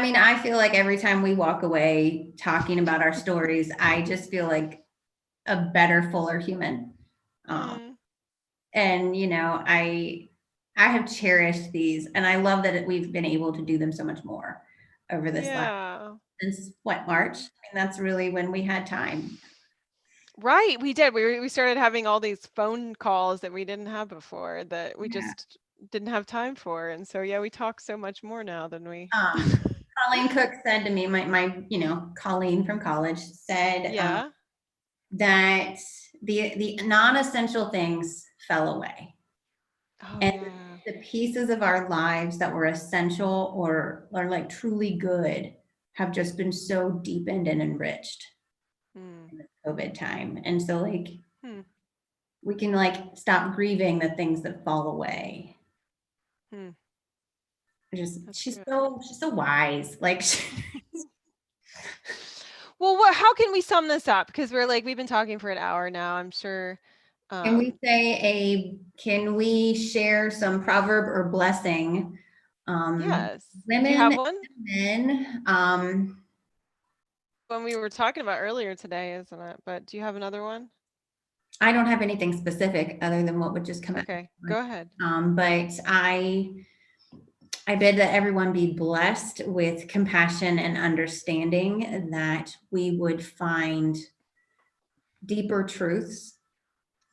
mean, I feel like every time we walk away talking about our stories, I just feel like a better, fuller human. Mm, And I have cherished these, and I love that we've been able to do them so much more over this last yeah. since what, March? And that's really when we had time. Right, we did. We started having all these phone calls that we didn't have before that we Yeah. just didn't have time for. And so yeah, we talk so much more now than we Colleen Cook said to me, my Colleen from college said, Yeah. that the non-essential things fell away. Oh, And yeah. the pieces of our lives that were essential or like truly good have just been so deepened and enriched Mm. in this COVID time. And so like Hmm. we can like stop grieving the things that fall away. Hmm. Just That's she's good. so wise. Like Well, how can we sum this up? Because we've been talking for an hour now. I'm sure. can we Um, say can we share some proverb or blessing? yes. Do you Women have and one? men. One we were talking about earlier today, isn't it? But do you have another one? I don't have anything specific other than what would just come out. Okay, go ahead. But I bid that everyone be blessed with compassion and understanding, that we would find deeper truths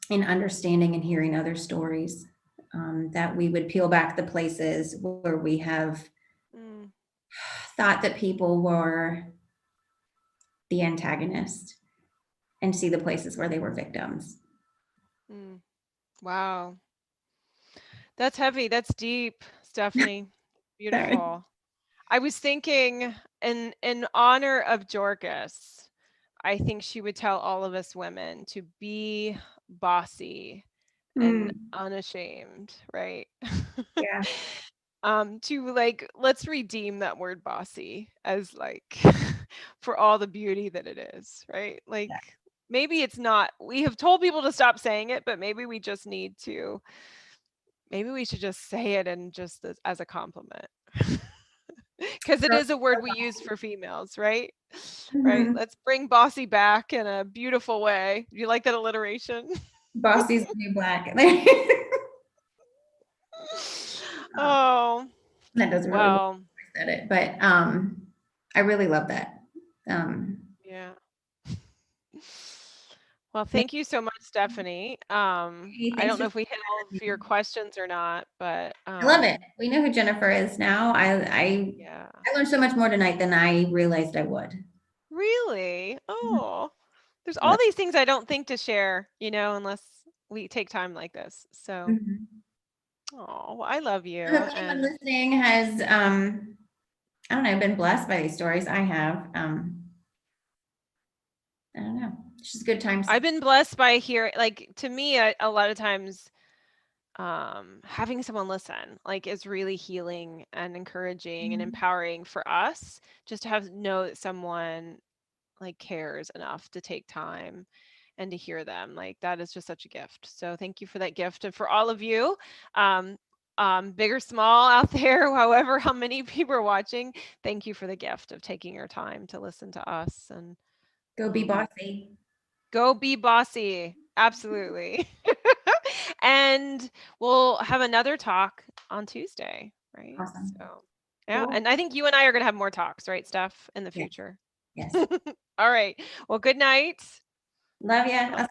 in understanding and hearing other stories, that we would peel back the places where we have Mm, thought that people were the antagonist and see the places where they were victims. mm. Wow. That's heavy. That's deep, Stephanie. Sorry. Beautiful. I was thinking in honor of Dorcas, I think she would tell all of us women to be bossy and Mm, unashamed, right? yeah. To let's redeem that word bossy as for all the beauty that it is, right? Like maybe it's not, we have told people to stop saying it, but maybe we just need to, maybe we should just say it and just as a compliment. Because it is a word we use for females, right? Right. Mhm. Let's bring bossy back in a beautiful way. You like that alliteration? Bossy's the new black. Oh, That doesn't really work well, if I said it, but I really love that. Um, yeah. Well, Maybe, thank you so much, Stephanie. I thanks don't for know if we hit all of your questions or not, but I love it. We know who Jennifer is now. yeah. I learned so much more tonight than I realized I would. Really? Oh, there's all Yep. these things I don't think to share, unless we take time like this. So, Mhm. oh, well, I love you. I hope anyone And listening has I don't know, been blessed by these stories. I have. I don't know. It's just good times. I've been blessed by hearing, to me, a lot of times, having someone listen, is really healing and encouraging and Mhm. empowering for us just to know that someone cares enough to take time and to hear them. That is just such a gift. So thank you for that gift. And for all of you, um, big or small out there, however, how many people are watching, thank you for the gift of taking your time to listen to us and Go be um, bossy. go be bossy. Absolutely. And we'll have another talk on Tuesday, right? Awesome. So, yeah. Cool. And I think you and I are going to have more talks, right, Steph, in the Yeah. future. Yes. All right. Well, good night. Love ya. I'll I'll